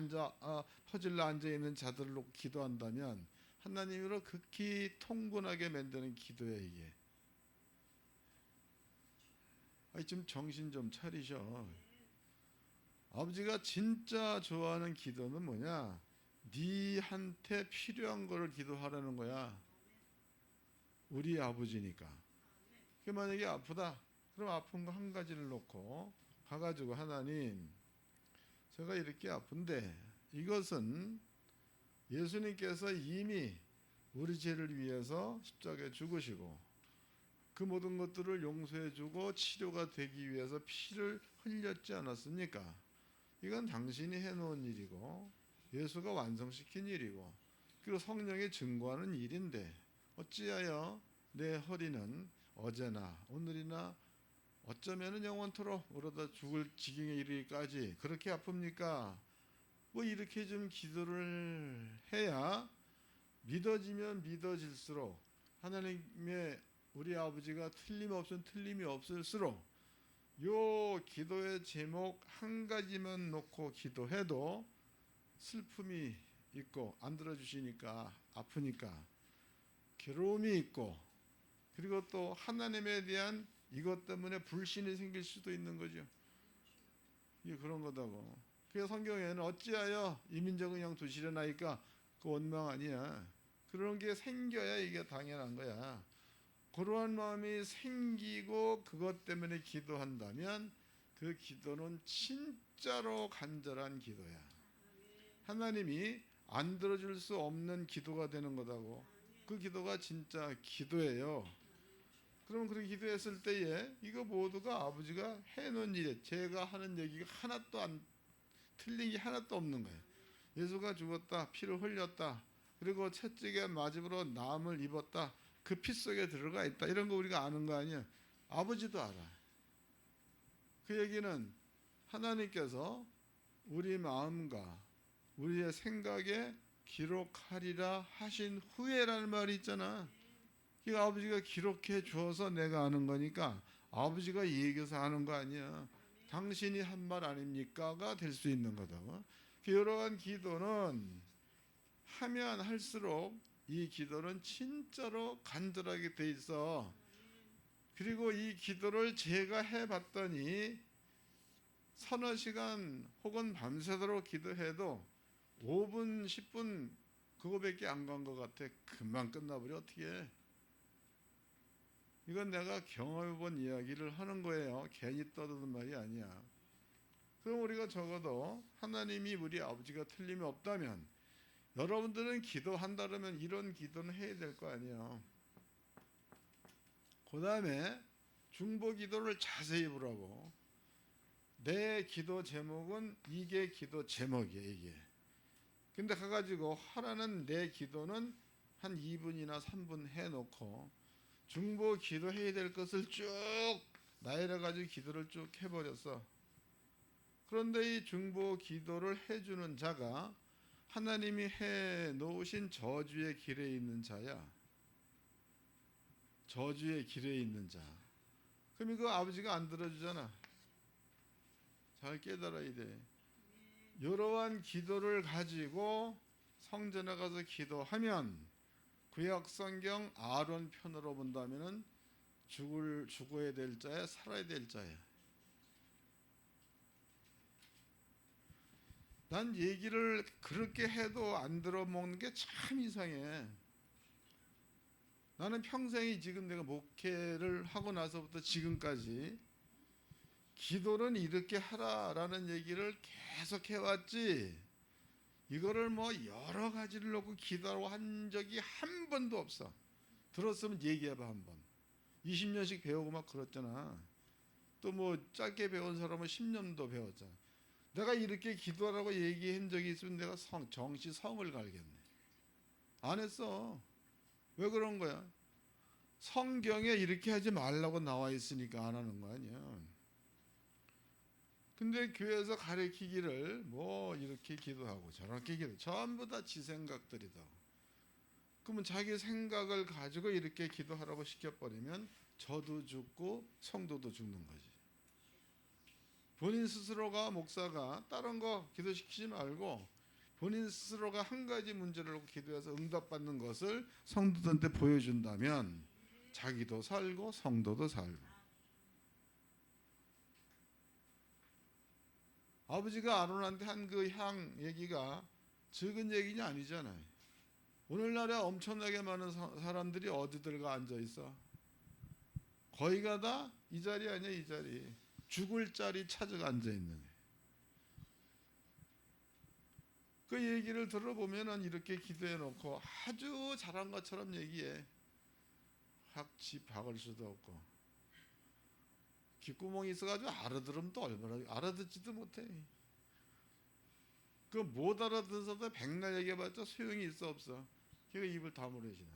퍼질러 앉아있는 자들로 기도한다면 하나님으로 극히 통분하게 만드는 기도야 이게. 좀 정신 좀 차리셔. 아버지가 진짜 좋아하는 기도는 뭐냐? 네한테 필요한 거를 기도하라는 거야. 우리 아버지니까. 만약에 아프다. 그럼 아픈 거 한 가지를 놓고 가가지고 하나님, 제가 이렇게 아픈데 이것은 예수님께서 이미 우리 죄를 위해서 십자가에 죽으시고 그 모든 것들을 용서해주고 치료가 되기 위해서 피를 흘렸지 않았습니까? 이건 당신이 해놓은 일이고 예수가 완성시킨 일이고 그리고 성령이 증거하는 일인데 어찌하여 내 허리는 어제나 오늘이나 어쩌면은 영원토록 오르다 죽을 지경에 이르기까지 그렇게 아픕니까? 뭐 이렇게 좀 기도를 해야 믿어지면 믿어질수록 하나님의 우리 아버지가 틀림없은 틀림이 없을수록 요 기도의 제목 한 가지만 놓고 기도해도 슬픔이 있고 안 들어주시니까 아프니까 괴로움이 있고 그리고 또 하나님에 대한 이것 때문에 불신이 생길 수도 있는 거죠. 이게 그런 거다고. 그래서 성경에는 어찌하여 이 민족은 그냥 두시려나이까 그 원망 아니야. 그런 게 생겨야 이게 당연한 거야. 그러한 마음이 생기고 그것 때문에 기도한다면 그 기도는 진짜로 간절한 기도야. 하나님이 안 들어줄 수 없는 기도가 되는 거다고. 그 기도가 진짜 기도예요. 그럼 그렇게 기도했을 때에 이거 모두가 아버지가 해놓은 일이에요. 제가 하는 얘기가 하나도 안 틀린 게 하나도 없는 거예요. 예수가 죽었다. 피를 흘렸다. 그리고 채찍에 맞음으로 남을 입었다. 그 피 속에 들어가 있다. 이런 거 우리가 아는 거 아니야. 아버지도 알아. 그 얘기는 하나님께서 우리 마음과 우리의 생각에 기록하리라 하신 후에라는 말이 있잖아. 그러니까 아버지가 기록해 주어서 내가 아는 거니까 아버지가 얘기해서 아는 거 아니야. 당신이 한 말 아닙니까가 될 수 있는 거다. 이러한 기도는 하면 할수록 이 기도는 진짜로 간절하게 돼 있어. 그리고 이 기도를 제가 해봤더니 서너 시간 혹은 밤새도록 기도해도 5분 10분 그거밖에 안 간 것 같아. 금방 끝나버려. 어떻게 해. 이건 내가 경험해본 이야기를 하는 거예요. 괜히 떠드는 말이 아니야. 그럼 우리가 적어도 하나님이 우리 아버지가 틀림이 없다면 여러분들은 기도한다 그러면 이런 기도는 해야 될 거 아니에요. 그 다음에 중보 기도를 자세히 보라고. 내 기도 제목은 이게 기도 제목이에요. 이게. 근데 가가지고 하라는 내 기도는 한 2분이나 3분 해놓고 중보 기도해야 될 것을 쭉 나열해가지고 기도를 쭉 해버렸어. 그런데 이 중보 기도를 해주는 자가 하나님이 해놓으신 저주의 길에 있는 자야. 저주의 길에 있는 자. 그럼 이거 아버지가 안 들어주잖아. 잘 깨달아야 돼. 이러한 기도를 가지고 성전에 가서 기도하면 구약 성경 아론 편으로 본다면은 죽어야 될 자야, 살아야 될 자야. 난 얘기를 그렇게 해도 안 들어먹는 게 참 이상해. 나는 평생이 지금 내가 목회를 하고 나서부터 지금까지 기도는 이렇게 하라라는 얘기를 계속 해왔지, 이거를 뭐 여러 가지를 놓고 기도하고 한 적이 한 번도 없어. 들었으면 얘기해봐 한번. 20년씩 배우고 막 그랬잖아. 또 뭐 짧게 배운 사람은 10년도 배웠잖아. 내가 이렇게 기도하라고 얘기한 적이 있으면 내가 정시 성을 갈겠네. 안 했어. 왜 그런 거야? 성경에 이렇게 하지 말라고 나와 있으니까 안 하는 거 아니야. 근데 교회에서 가르치기를 뭐 이렇게 기도하고 저렇게 기도, 전부 다 지 생각들이다. 그러면 자기 생각을 가지고 이렇게 기도하라고 시켜버리면 저도 죽고 성도도 죽는 거지. 본인 스스로가, 목사가 다른 거 기도시키지 말고 본인 스스로가 한 가지 문제를 놓고 기도해서 응답받는 것을 성도들한테 보여준다면 자기도 살고 성도도 살고. 아버지가 아론한테 한 그 향 얘기가 적은 얘기냐 아니잖아요. 오늘날에 엄청나게 많은 사람들이 어디들 가 앉아 있어? 거의가 다 이 자리 아니야, 이 자리. 죽을 자리 찾아 앉아 있는. 그 얘기를 들어보면은 이렇게 기도해 놓고 아주 잘한 것처럼 얘기해. 확 박을 수도 없고. 귓구멍이 있어가지고 알아들으면 또 얼마나 알아듣지도 못해. 그 못 알아듣는 사람들 백날 얘기해봤자 소용이 있어 없어. 걔가 입을 다물으시나.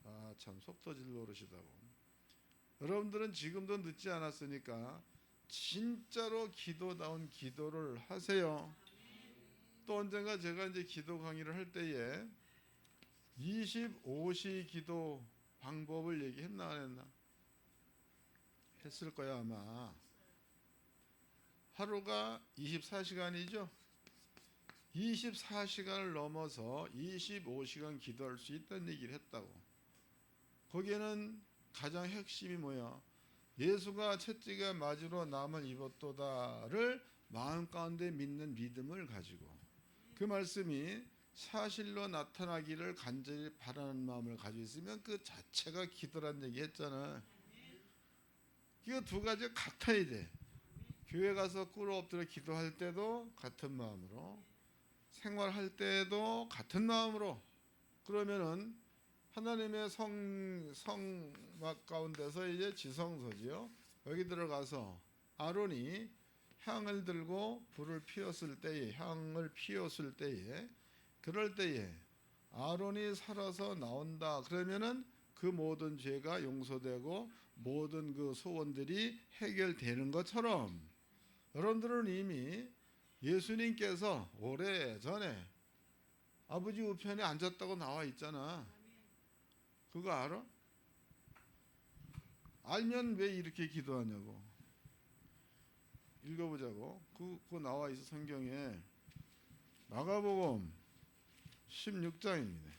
아, 참 속 터질 노릇이다고. 여러분들은 지금도 늦지 않았으니까 진짜로 기도다운 기도를 하세요. 또 언젠가 제가 이제 기도 강의를 할 때에 25시 기도 방법을 얘기했나 안 했나? 했을 거야 아마. 하루가 24시간이죠. 24시간을 넘어서 25시간 기도할 수 있다는 얘기를 했다고. 거기에는 가장 핵심이 뭐야? 예수가 채찍에 맞으러 남을 입었도다를 마음 가운데 믿는 믿음을 가지고, 그 말씀이 사실로 나타나기를 간절히 바라는 마음을 가지고 있으면 그 자체가 기도란 얘기 했잖아. 이거 두 가지가 같아야 돼. 교회 가서 꿇어 엎드려 기도할 때도 같은 마음으로, 생활할 때도 같은 마음으로. 그러면은 하나님의 성막 가운데서 이제 지성소지요. 여기 들어가서 아론이 향을 들고 불을 피웠을 때에, 향을 피웠을 때에, 그럴 때에 아론이 살아서 나온다. 그러면은 그 모든 죄가 용서되고 모든 그 소원들이 해결되는 것처럼, 여러분들은 이미 예수님께서 오래전에 아버지 우편에 앉았다고 나와 있잖아. 그거 알아? 알면 왜 이렇게 기도하냐고. 읽어보자고. 그거 나와 있어 성경에. 마가복음 16장입니다.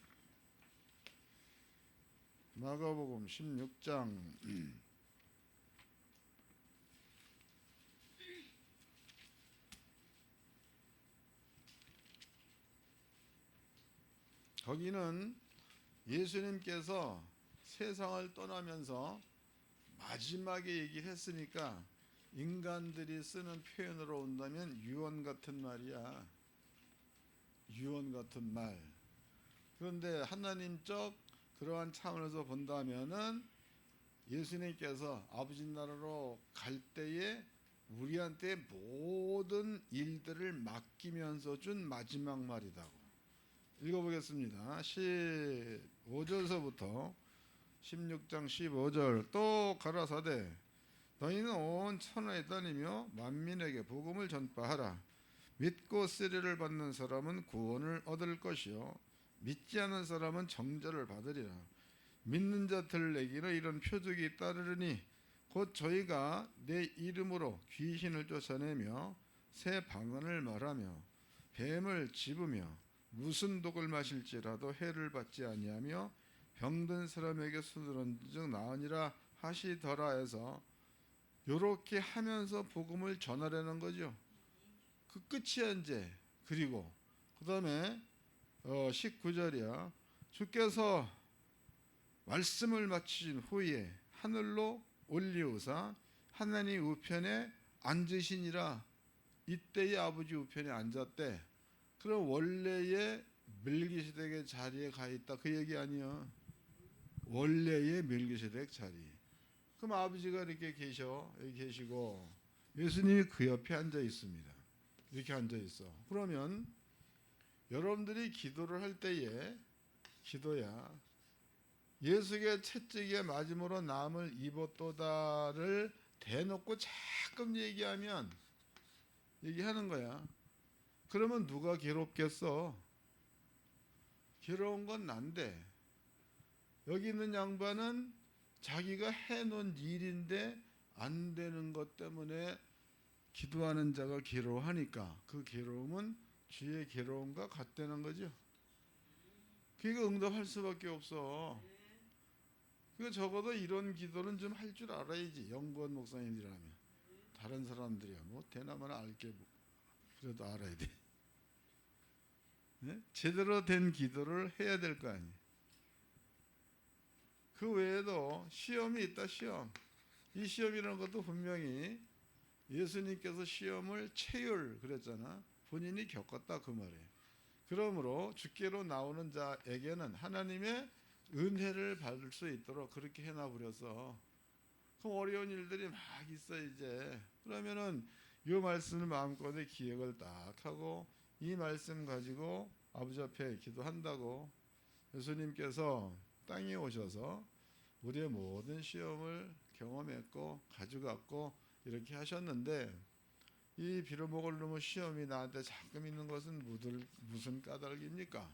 마가복음 16장 거기는 예수님께서 세상을 떠나면서 마지막에 얘기를 했으니까 인간들이 쓰는 표현으로 온다면 유언 같은 말이야. 유언 같은 말. 그런데 하나님적 그러한 차원에서 본다면은 예수님께서 아버지 나라로 갈 때에 우리한테 모든 일들을 맡기면서 준 마지막 말이다고. 읽어보겠습니다. 15절서부터 16장 15절. 또 가라사대 너희는 온 천하에 다니며 만민에게 복음을 전파하라. 믿고 세례를 받는 사람은 구원을 얻을 것이요 믿지 않는 사람은 정죄를 받으리라. 믿는 자들에게는 이런 표적이 따르리니 곧 저희가 내 이름으로 귀신을 쫓아내며 새 방언을 말하며 뱀을 집으며 무슨 독을 마실지라도 해를 받지 아니하며 병든 사람에게 수두른즉 나으니라 하시더라 해서 요렇게 하면서 복음을 전하려는 거죠. 그 끝이야 이제. 그리고 그 다음에 19절이야. 주께서 말씀을 마치신 후에 하늘로 올리우사 하나님 우편에 앉으시니라. 이때의 아버지 우편에 앉았대. 그럼 원래의 멜기세덱의 자리에 가 있다 그 얘기 아니야. 원래의 멜기세덱 자리. 그럼 아버지가 이렇게 계셔. 여기 계시고 예수님이 그 옆에 앉아 있습니다. 이렇게 앉아 있어. 그러면 여러분들이 기도를 할 때에 기도야 예수의 채찍에 맞음으로 남을 입었도다를 대놓고 자꾸 얘기하면 얘기하는 거야. 그러면 누가 괴롭겠어? 괴로운 건 난데 여기 있는 양반은 자기가 해놓은 일인데 안 되는 것 때문에 기도하는 자가 괴로워하니까 그 괴로움은 주의 괴로움과 같다는 거죠. 그러니까 응답할 수밖에 없어. 그 적어도 이런 기도는 좀 할 줄 알아야지. 연구원 목사님이라면 다른 사람들이야 뭐 대나마나 알게 그래도 알아야 돼. 네? 제대로 된 기도를 해야 될 거 아니에요. 그 외에도 시험이 있다. 시험. 이 시험이라는 것도 분명히 예수님께서 시험을 체율 그랬잖아. 본인이 겪었다 그 말이에요. 그러므로 주께로 나오는 자에게는 하나님의 은혜를 받을 수 있도록 그렇게 해놔버려서 그럼 어려운 일들이 막 있어 이제. 그러면은 이 말씀을 마음껏에 기억을 딱 하고 이 말씀 가지고 아버지 앞에 기도한다고. 예수님께서 땅에 오셔서 우리의 모든 시험을 경험했고 가져갔고 이렇게 하셨는데 이 빌어먹을 놈의 시험이 나한테 자꾸 있는 것은 무슨 까닭입니까?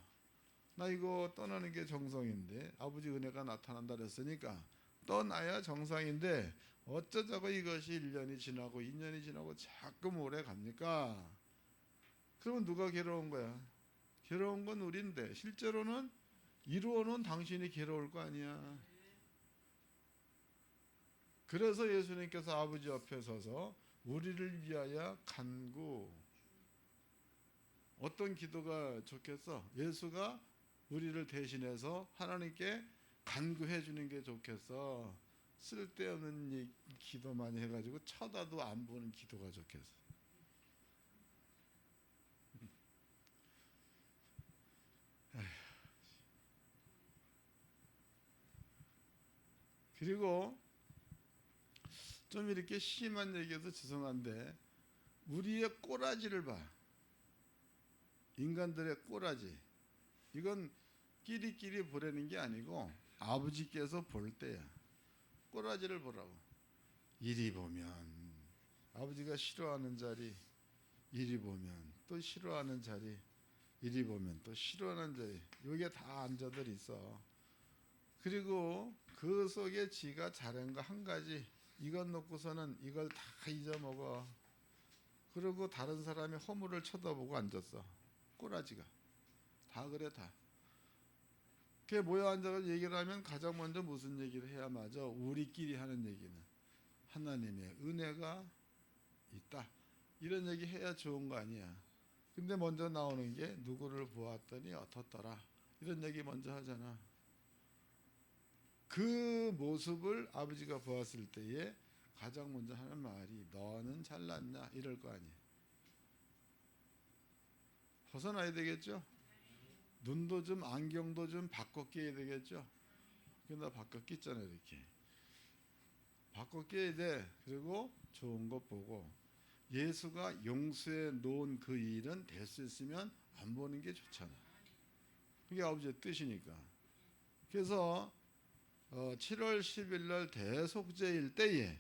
나 이거 떠나는 게 정성인데 아버지 은혜가 나타난다 그랬으니까 떠나야 정상인데 어쩌자고 이것이 1년이 지나고 2년이 지나고 자꾸 오래 갑니까? 그러면 누가 괴로운 거야? 괴로운 건 우리인데 실제로는 이루어놓은 당신이 괴로울 거 아니야. 그래서 예수님께서 아버지 옆에 서서 우리를 위하여 간구. 어떤 기도가 좋겠어? 예수가 우리를 대신해서 하나님께 간구해 주는 게 좋겠어? 쓸데없는 기도 많이 해가지고 쳐다도 안 보는 기도가 좋겠어? 그리고 좀 이렇게 심한 얘기해서 죄송한데 우리의 꼬라지를 봐. 인간들의 꼬라지. 이건 끼리끼리 보라는 게 아니고 아버지께서 볼 때야. 꼬라지를 보라고. 이리 보면 아버지가 싫어하는 자리, 이리 보면 또 싫어하는 자리, 이리 보면 또 싫어하는 자리. 여기에 다 앉아들 있어. 그리고 그 속에 지가 잘한 거 한 가지 이것 놓고서는 이걸 다 잊어먹어. 그리고 다른 사람이 허물을 쳐다보고 앉았어. 꼬라지가. 다 그래 다. 그게 모여 앉아서 얘기를 하면 가장 먼저 무슨 얘기를 해야 맞아? 우리끼리 하는 얘기는 하나님의 은혜가 있다. 이런 얘기 해야 좋은 거 아니야. 근데 먼저 나오는 게 누구를 보았더니 어떻더라. 이런 얘기 먼저 하잖아. 그 모습을 아버지가 보았을 때에 가장 먼저 하는 말이 너는 잘났냐 이럴 거 아니에요. 벗어나야 되겠죠. 눈도 좀 안경도 좀 바꿔 끼야 되겠죠. 근데 바꿔 끼잖아요. 이렇게 바꿔 끼야 돼. 그리고 좋은 것 보고 예수가 용서해 놓은 그 일은 될 수 있으면 안 보는 게 좋잖아. 그게 아버지의 뜻이니까. 그래서 7월 10일 날 대속죄일 때에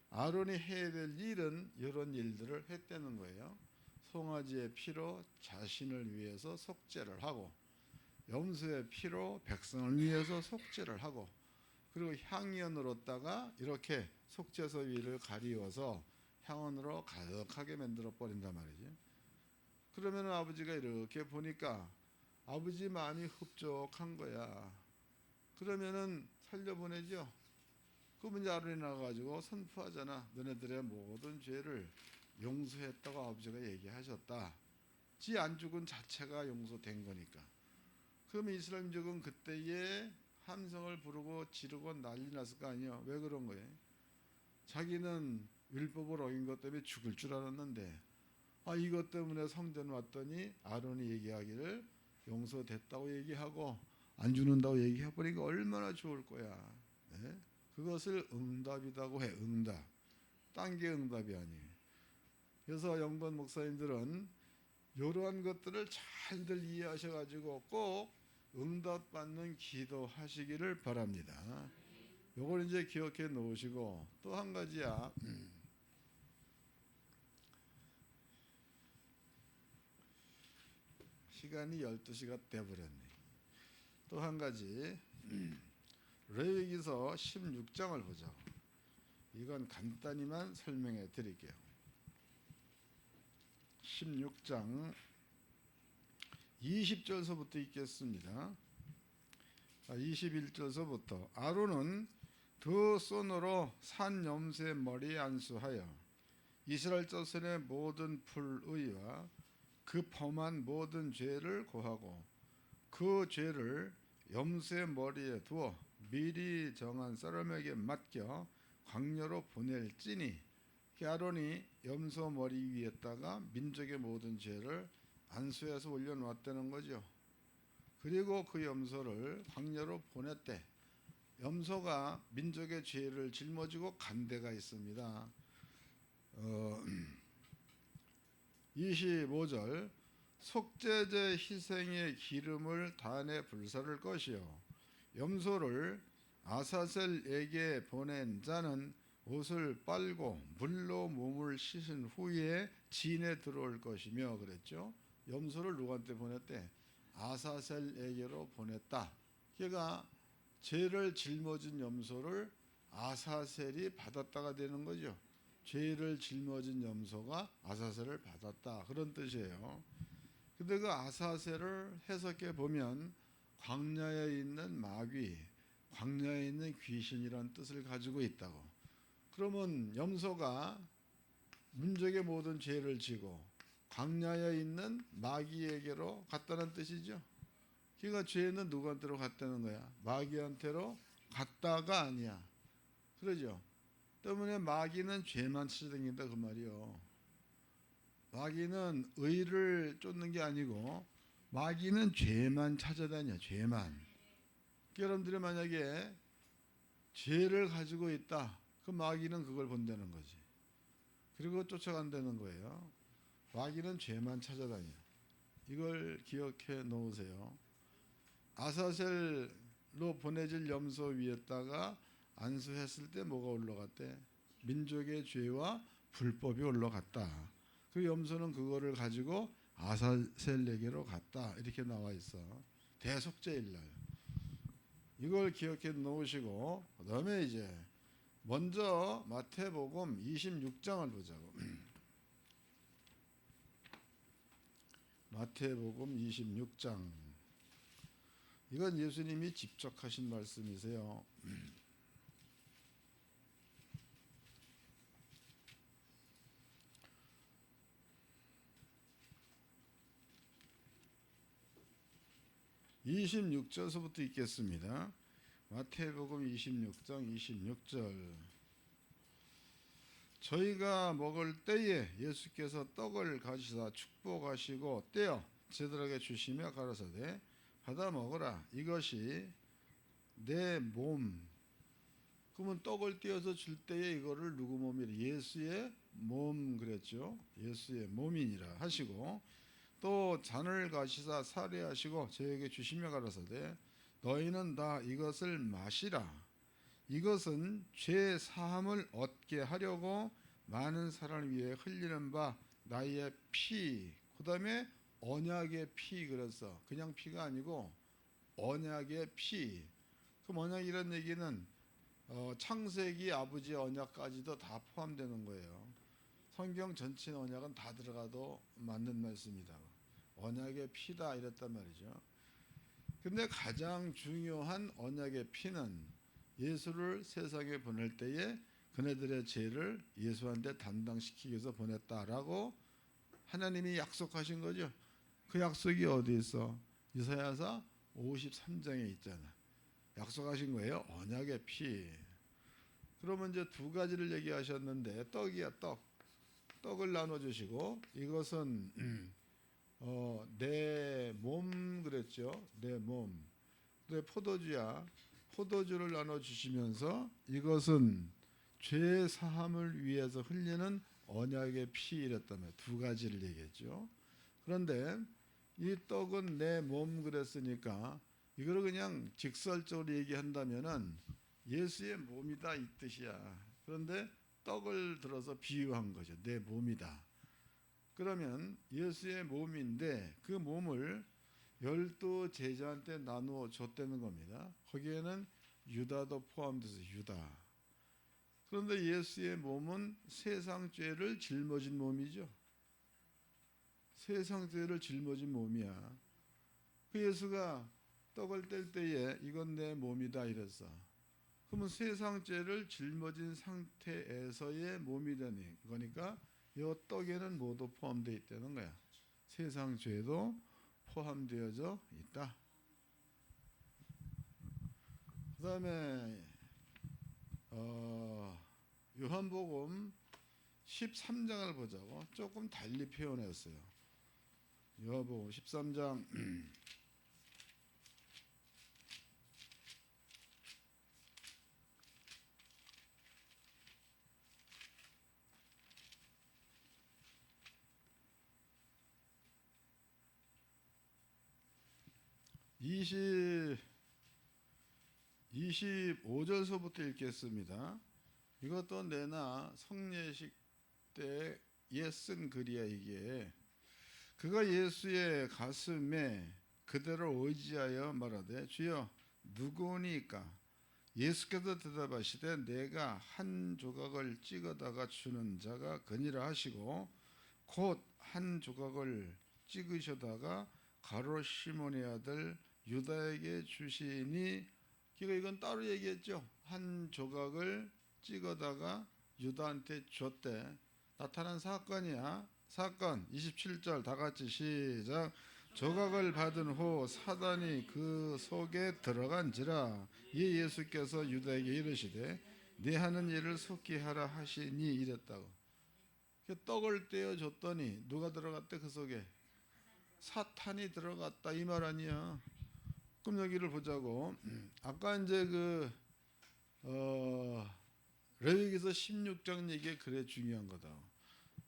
아론이 해야 될 일은 이런 일들을 했다는 거예요. 송아지의 피로 자신을 위해서 속죄를 하고, 염소의 피로 백성을 위해서 속죄를 하고, 그리고 향연으로다가 이렇게 속죄소 위를 가리워서 향원으로 가득하게 만들어 버린단 말이지. 그러면 아버지가 이렇게 보니까 아버지 마음이 흡족한 거야. 그러면은 살려보내죠. 그러면 이제 아론이 나가가지고 선포하잖아. 너네들의 모든 죄를 용서했다고 아버지가 얘기하셨다. 지 안 죽은 자체가 용서된 거니까. 그러면 이스라엘 민족은 그때에 함성을 부르고 지르고 난리 났을 거 아니야. 왜 그런 거예요? 자기는 율법을 어긴 것 때문에 죽을 줄 알았는데, 이것 때문에 성전 왔더니 아론이 얘기하기를 용서됐다고 얘기하고 안 죽는다고 얘기해버리니까 얼마나 좋을 거야. 네? 그것을 응답이라고 해. 응답. 딴 게 응답이 아니에요. 그래서 영번 목사님들은 이러한 것들을 잘들 이해하셔가지고 꼭 응답받는 기도하시기를 바랍니다. 요걸 이제 기억해 놓으시고, 또 한 가지야. 시간이 12시가 돼버렸네. 또 한 가지, 레위기서 16장을 보자고. 이건 간단히만 설명해 드릴게요. 16장 20절서부터 읽겠습니다. 21절서부터 아론은 두 손으로 산 염소의 머리에 안수하여 이스라엘 자손의 모든 불의와 그 범한 모든 죄를 고하고 그 죄를 염소의 머리에 두어 미리 정한 사람에게 맡겨 광야로 보낼지니, 아론이 염소 머리 위에다가 민족의 모든 죄를 안수해서 올려놓았다는 거죠. 그리고 그 염소를 광야로 보냈대. 염소가 민족의 죄를 짊어지고 간 데가 있습니다. 25절 속죄제 희생의 기름을 단에 불사를 것이요 염소를 아사셀에게 보낸 자는 옷을 빨고 물로 몸을 씻은 후에 진에 들어올 것이며 그랬죠. 염소를 누구한테 보냈대? 아사셀에게로 보냈다. 그러니까 죄를 짊어진 염소를 아사셀이 받았다가 되는 거죠. 죄를 짊어진 염소가 아사셀을 받았다, 그런 뜻이에요. 근데 그 아사셀을 해석해 보면 광야에 있는 마귀, 광야에 있는 귀신이라는 뜻을 가지고 있다고. 그러면 염소가 민족의 모든 죄를 지고 광야에 있는 마귀에게로 갔다는 뜻이죠. 그러니까 죄는 누구한테로 갔다는 거야? 마귀한테로 갔다가 아니야. 그러죠. 때문에 마귀는 죄만 찾아다닌다 그 말이요. 마귀는 의를 쫓는 게 아니고 마귀는 죄만 찾아다녀. 죄만. 여러분들이 만약에 죄를 가지고 있다, 그 마귀는 그걸 본다는 거지. 그리고 쫓아간다는 거예요. 마귀는 죄만 찾아다녀. 이걸 기억해 놓으세요. 아사셀로 보내질 염소 위에다가 안수했을 때 뭐가 올라갔대? 민족의 죄와 불법이 올라갔다. 그 염소는 그거를 가지고 아사셀에게로 갔다, 이렇게 나와 있어. 대속죄일 날. 이걸 기억해 놓으시고, 그 다음에 이제 먼저 마태복음 26장을 보자고. 마태복음 26장. 이건 예수님이 직접 하신 말씀이세요. (26절서부터) 읽겠습니다. 마태복음 26장 26절. 저희가 먹을 때에 예수께서 떡을 가지사 축복하시고 떼어 제들에게 주시며 가라사대 받아 먹으라. 이것이 내 몸. 그러면 떡을 떼어서 줄 때에 이거를 누구 몸이라? 예수의 몸 그랬죠. 예수의 몸이니라 하시고 또 잔을 가시사 사례하시고 저에게 주시며 가라사대 너희는 다 이것을 마시라. 이것은 죄 사함을 얻게 하려고 많은 사람을 위해 흘리는 바 나의 피. 그다음에 언약의 피 그랬어. 그냥 피가 아니고 언약의 피. 그럼 언약이라는 얘기는 창세기 아버지의 언약까지도 다 포함되는 거예요. 성경 전체 언약은 다 들어가도 맞는 말씀이다. 언약의 피다 이랬단 말이죠. 근데 가장 중요한 언약의 피는 예수를 세상에 보낼 때에 그네들의 죄를 예수한테 담당시키기 위해서 보냈다라고 하나님이 약속하신 거죠. 그 약속이 어디 있어? 이사야서 53장에 있잖아. 약속하신 거예요. 언약의 피. 그러면 이제 두 가지를 얘기하셨는데 떡이야 떡. 떡을 나눠주시고 이것은 내 몸 그랬죠. 내 몸. 내 포도주야. 포도주를 나눠주시면서 이것은 죄 사함을 위해서 흘리는 언약의 피 이랬단 말이에요. 두 가지를 얘기했죠. 그런데 이 떡은 내 몸 그랬으니까 이거를 그냥 직설적으로 얘기한다면은 예수의 몸이다 이 뜻이야. 그런데 떡을 들어서 비유한 거죠. 내 몸이다. 그러면 예수의 몸인데 그 몸을 12 제자한테 나누어 줬다는 겁니다. 거기에는 유다도 포함돼서 유다. 그런데 예수의 몸은 세상 죄를 짊어진 몸이죠. 세상 죄를 짊어진 몸이야. 그 예수가 떡을 뗄 때에 이건 내 몸이다 이랬어. 그러면 세상 죄를 짊어진 상태에서의 몸이 되니 그러니까 이 떡에는 모두 포함되어 있다는 거야. 세상 죄도 포함되어져 있다. 그 다음에 요한복음 13장을 보자고. 조금 달리 표현했어요. 요한복음 13장 25절서부터 읽겠습니다. 이것도 내나 성례식 때에 쓴 글이야 이게. 그가 예수의 가슴에 그대로 의지하여 말하되 주여 누구니까? 예수께서 대답하시되 내가 한 조각을 찍어다가 주는 자가 그니라 하시고 곧 한 조각을 찍으셔다가 가롯 시몬의 아들 유다에게 주시니 이건 따로 얘기했죠. 한 조각을 찍어다가 유다한테 줬대. 나타난 사건이야. 사건 27절 다 같이 시작. 조각을 받은 후 사단이 그 속에 들어간지라. 이 예수께서 유다에게 이르시되 네 하는 일을 속히 하라 하시니 이랬다고. 떡을 떼어 줬더니 누가 들어갔대? 그 속에 사탄이 들어갔다 이 말 아니야. 그럼 여기를 보자고. 아까 이제 레위기서 16장 얘기가 그래 중요한 거다.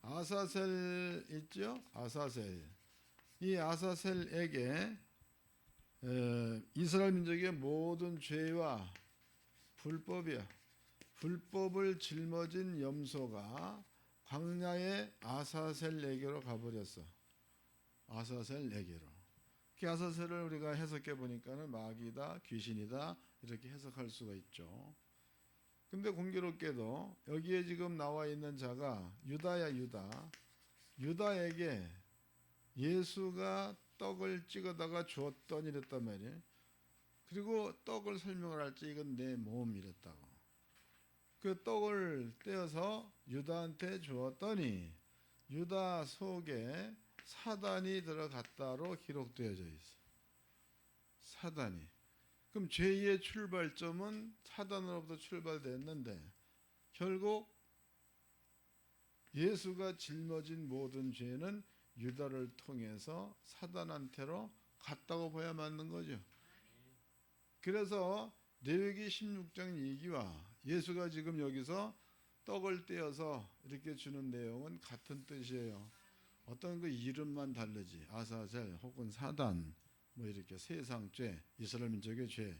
아사셀 있죠? 아사셀. 이 아사셀에게 이스라엘 민족의 모든 죄와 불법이야. 불법을 짊어진 염소가 광야의 아사셀에게로 가버렸어. 아사셀에게로. 그 아사셀을 우리가 해석해 보니까는 마귀다, 귀신이다 이렇게 해석할 수가 있죠. 근데 공교롭게도 여기에 지금 나와 있는 자가 유다야 유다. 유다에게 예수가 떡을 찍어다가 주었더니 이랬단 말이에요. 그리고 떡을 설명을 할 때 이건 내 몸 이랬다고. 그 떡을 떼어서 유다한테 주었더니 유다 속에 사단이 들어갔다로 기록되어져 있어. 사단이. 그럼 죄의 출발점은 사단으로부터 출발됐는데 결국 예수가 짊어진 모든 죄는 유다를 통해서 사단한테로 갔다고 봐야 맞는 거죠. 그래서 레위기 16장 얘기와 예수가 지금 여기서 떡을 떼어서 이렇게 주는 내용은 같은 뜻이에요. 어떤 그 이름만 다르지. 아사셀 혹은 사단 뭐 이렇게 세상죄, 이스라엘 민족의 죄,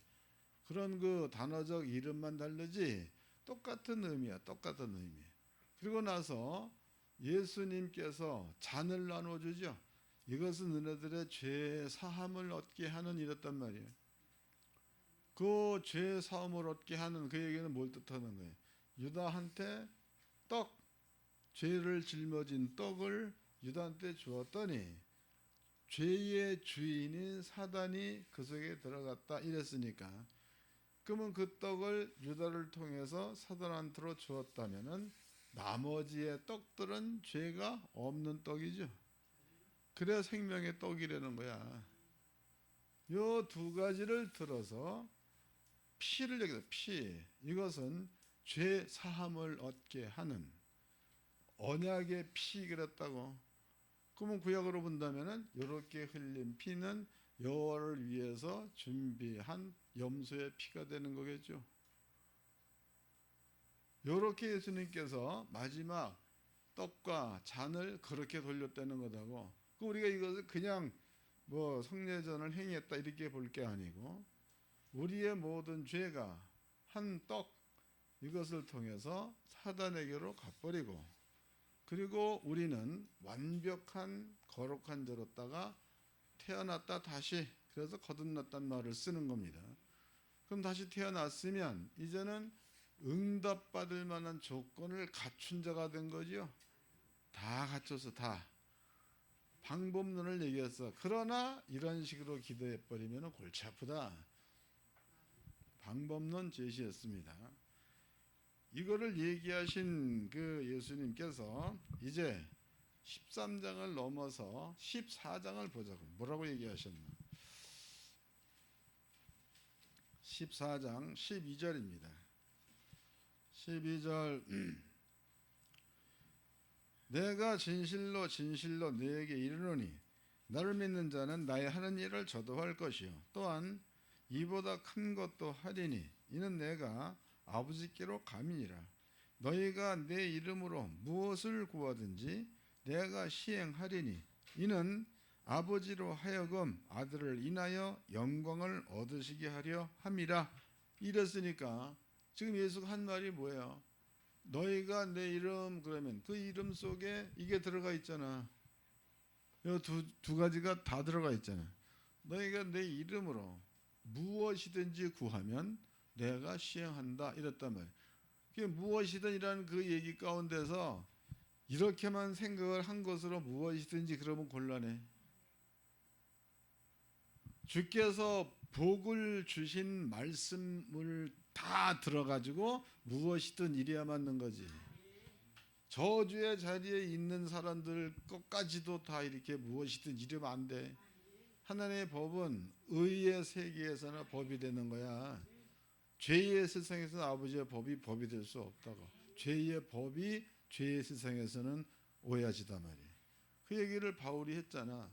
그런 그 단어적 이름만 다르지 똑같은 의미야. 똑같은 의미. 그리고 나서 예수님께서 잔을 나눠주죠. 이것은 너네들의 죄 사함을 얻게 하는 이랬단 말이에요. 그 죄 사함을 얻게 하는 그 얘기는 뭘 뜻하는 거예요? 유다한테 떡, 죄를 짊어진 떡을 유다한테 주었더니 죄의 주인인 사단이 그 속에 들어갔다 이랬으니까, 그러면 그 떡을 유다를 통해서 사단한테로 주었다면은 나머지의 떡들은 죄가 없는 떡이죠. 그래야 생명의 떡이라는 거야. 요 두 가지를 들어서 피를 여기서 피, 이것은 죄 사함을 얻게 하는 언약의 피 그랬다고. 그러면 구약으로 본다면은 이렇게 흘린 피는 여호와를 위해서 준비한 염소의 피가 되는 거겠죠. 이렇게 예수님께서 마지막 떡과 잔을 그렇게 돌렸다는 거다고. 우리가 이것을 그냥 뭐 성례전을 행했다 이렇게 볼 게 아니고, 우리의 모든 죄가 한 떡 이것을 통해서 사단에게로 가버리고, 그리고 우리는 완벽한 거룩한 자로다가 태어났다 다시, 그래서 거듭났단 말을 쓰는 겁니다. 그럼 다시 태어났으면 이제는 응답받을 만한 조건을 갖춘 자가 된 거죠. 다 갖춰서 다. 방법론을 얘기했어. 그러나 이런 식으로 기도해버리면 골치 아프다. 방법론 제시했습니다. 이거를 얘기하신 그 예수님께서 이제 13장을 넘어서 14장을 보자고. 뭐라고 얘기하셨나? 14장 12절입니다. 12절 내가 진실로 진실로 너에게 이르노니 나를 믿는 자는 나의 하는 일을 저도 할 것이요 또한 이보다 큰 것도 하리니 이는 내가 아버지께로 감이니라. 너희가 내 이름으로 무엇을 구하든지 내가 시행하리니 이는 아버지로 하여금 아들을 인하여 영광을 얻으시게 하려 함이라. 이랬으니까 지금 예수가 한 말이 뭐예요? 너희가 내 이름, 그러면 그 이름 속에 이게 들어가 있잖아. 이 두 가지가 다 들어가 있잖아. 너희가 내 이름으로 무엇이든지 구하면 내가 시행한다 이랬단 말이야. 그게 무엇이든이라는 그 얘기 가운데서 이렇게만 생각을 한 것으로 무엇이든지 그러면 곤란해. 주께서 복을 주신 말씀을 다 들어가지고 무엇이든 이래야 맞는 거지. 저주의 자리에 있는 사람들 것까지도 다 이렇게 무엇이든 이러면 안 돼. 하나님의 법은 의의 세계에서나 법이 되는 거야. 죄의 세상에서는 아버지의 법이 법이 될 수 없다고. 죄의 법이 죄의 세상에서는 오해하지단 말이에요. 그 얘기를 바울이 했잖아.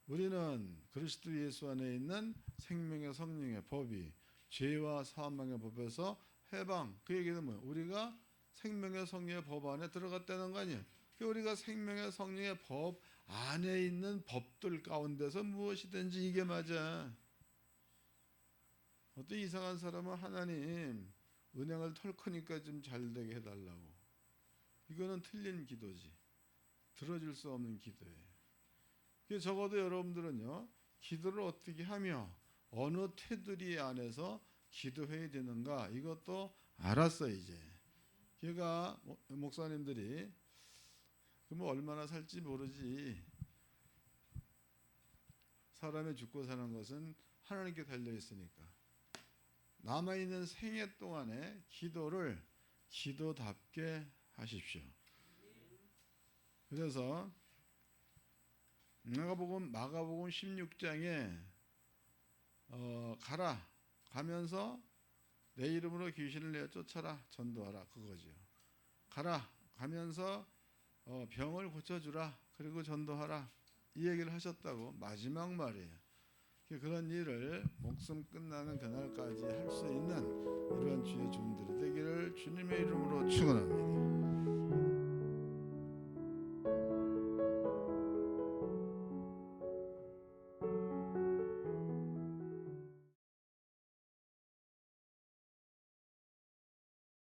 우리는 그리스도 예수 안에 있는 생명의 성령의 법이 죄와 사망의 법에서 해방. 그 얘기는 뭐예요? 우리가 생명의 성령의 법 안에 들어갔다는 거 아니에요. 우리가 생명의 성령의 법 안에 있는 법들 가운데서 무엇이든지 이게 맞아. 어떤 이상한 사람은 하나님 은행을 털 거니까 좀 잘 되게 해달라고. 이거는 틀린 기도지. 들어줄 수 없는 기도예요. 적어도 여러분들은요, 기도를 어떻게 하며 어느 테두리 안에서 기도해야 되는가 이것도 알았어 이제. 걔가 목사님들이 뭐 얼마나 살지 모르지. 사람의 죽고 사는 것은 하나님께 달려 있으니까 남아있는 생애 동안에 기도를 기도답게 하십시오. 그래서 마가복음 16장에 가라 가면서 내 이름으로 귀신을 내어 쫓아라 전도하라 그거죠. 가라 가면서 병을 고쳐주라. 그리고 전도하라 이 얘기를 하셨다고 마지막 말이에요. 그런 일을 목숨 끝나는 그날까지 할 수 있는 이러한 주의 종들이 되기를 주님의 이름으로 축원합니다.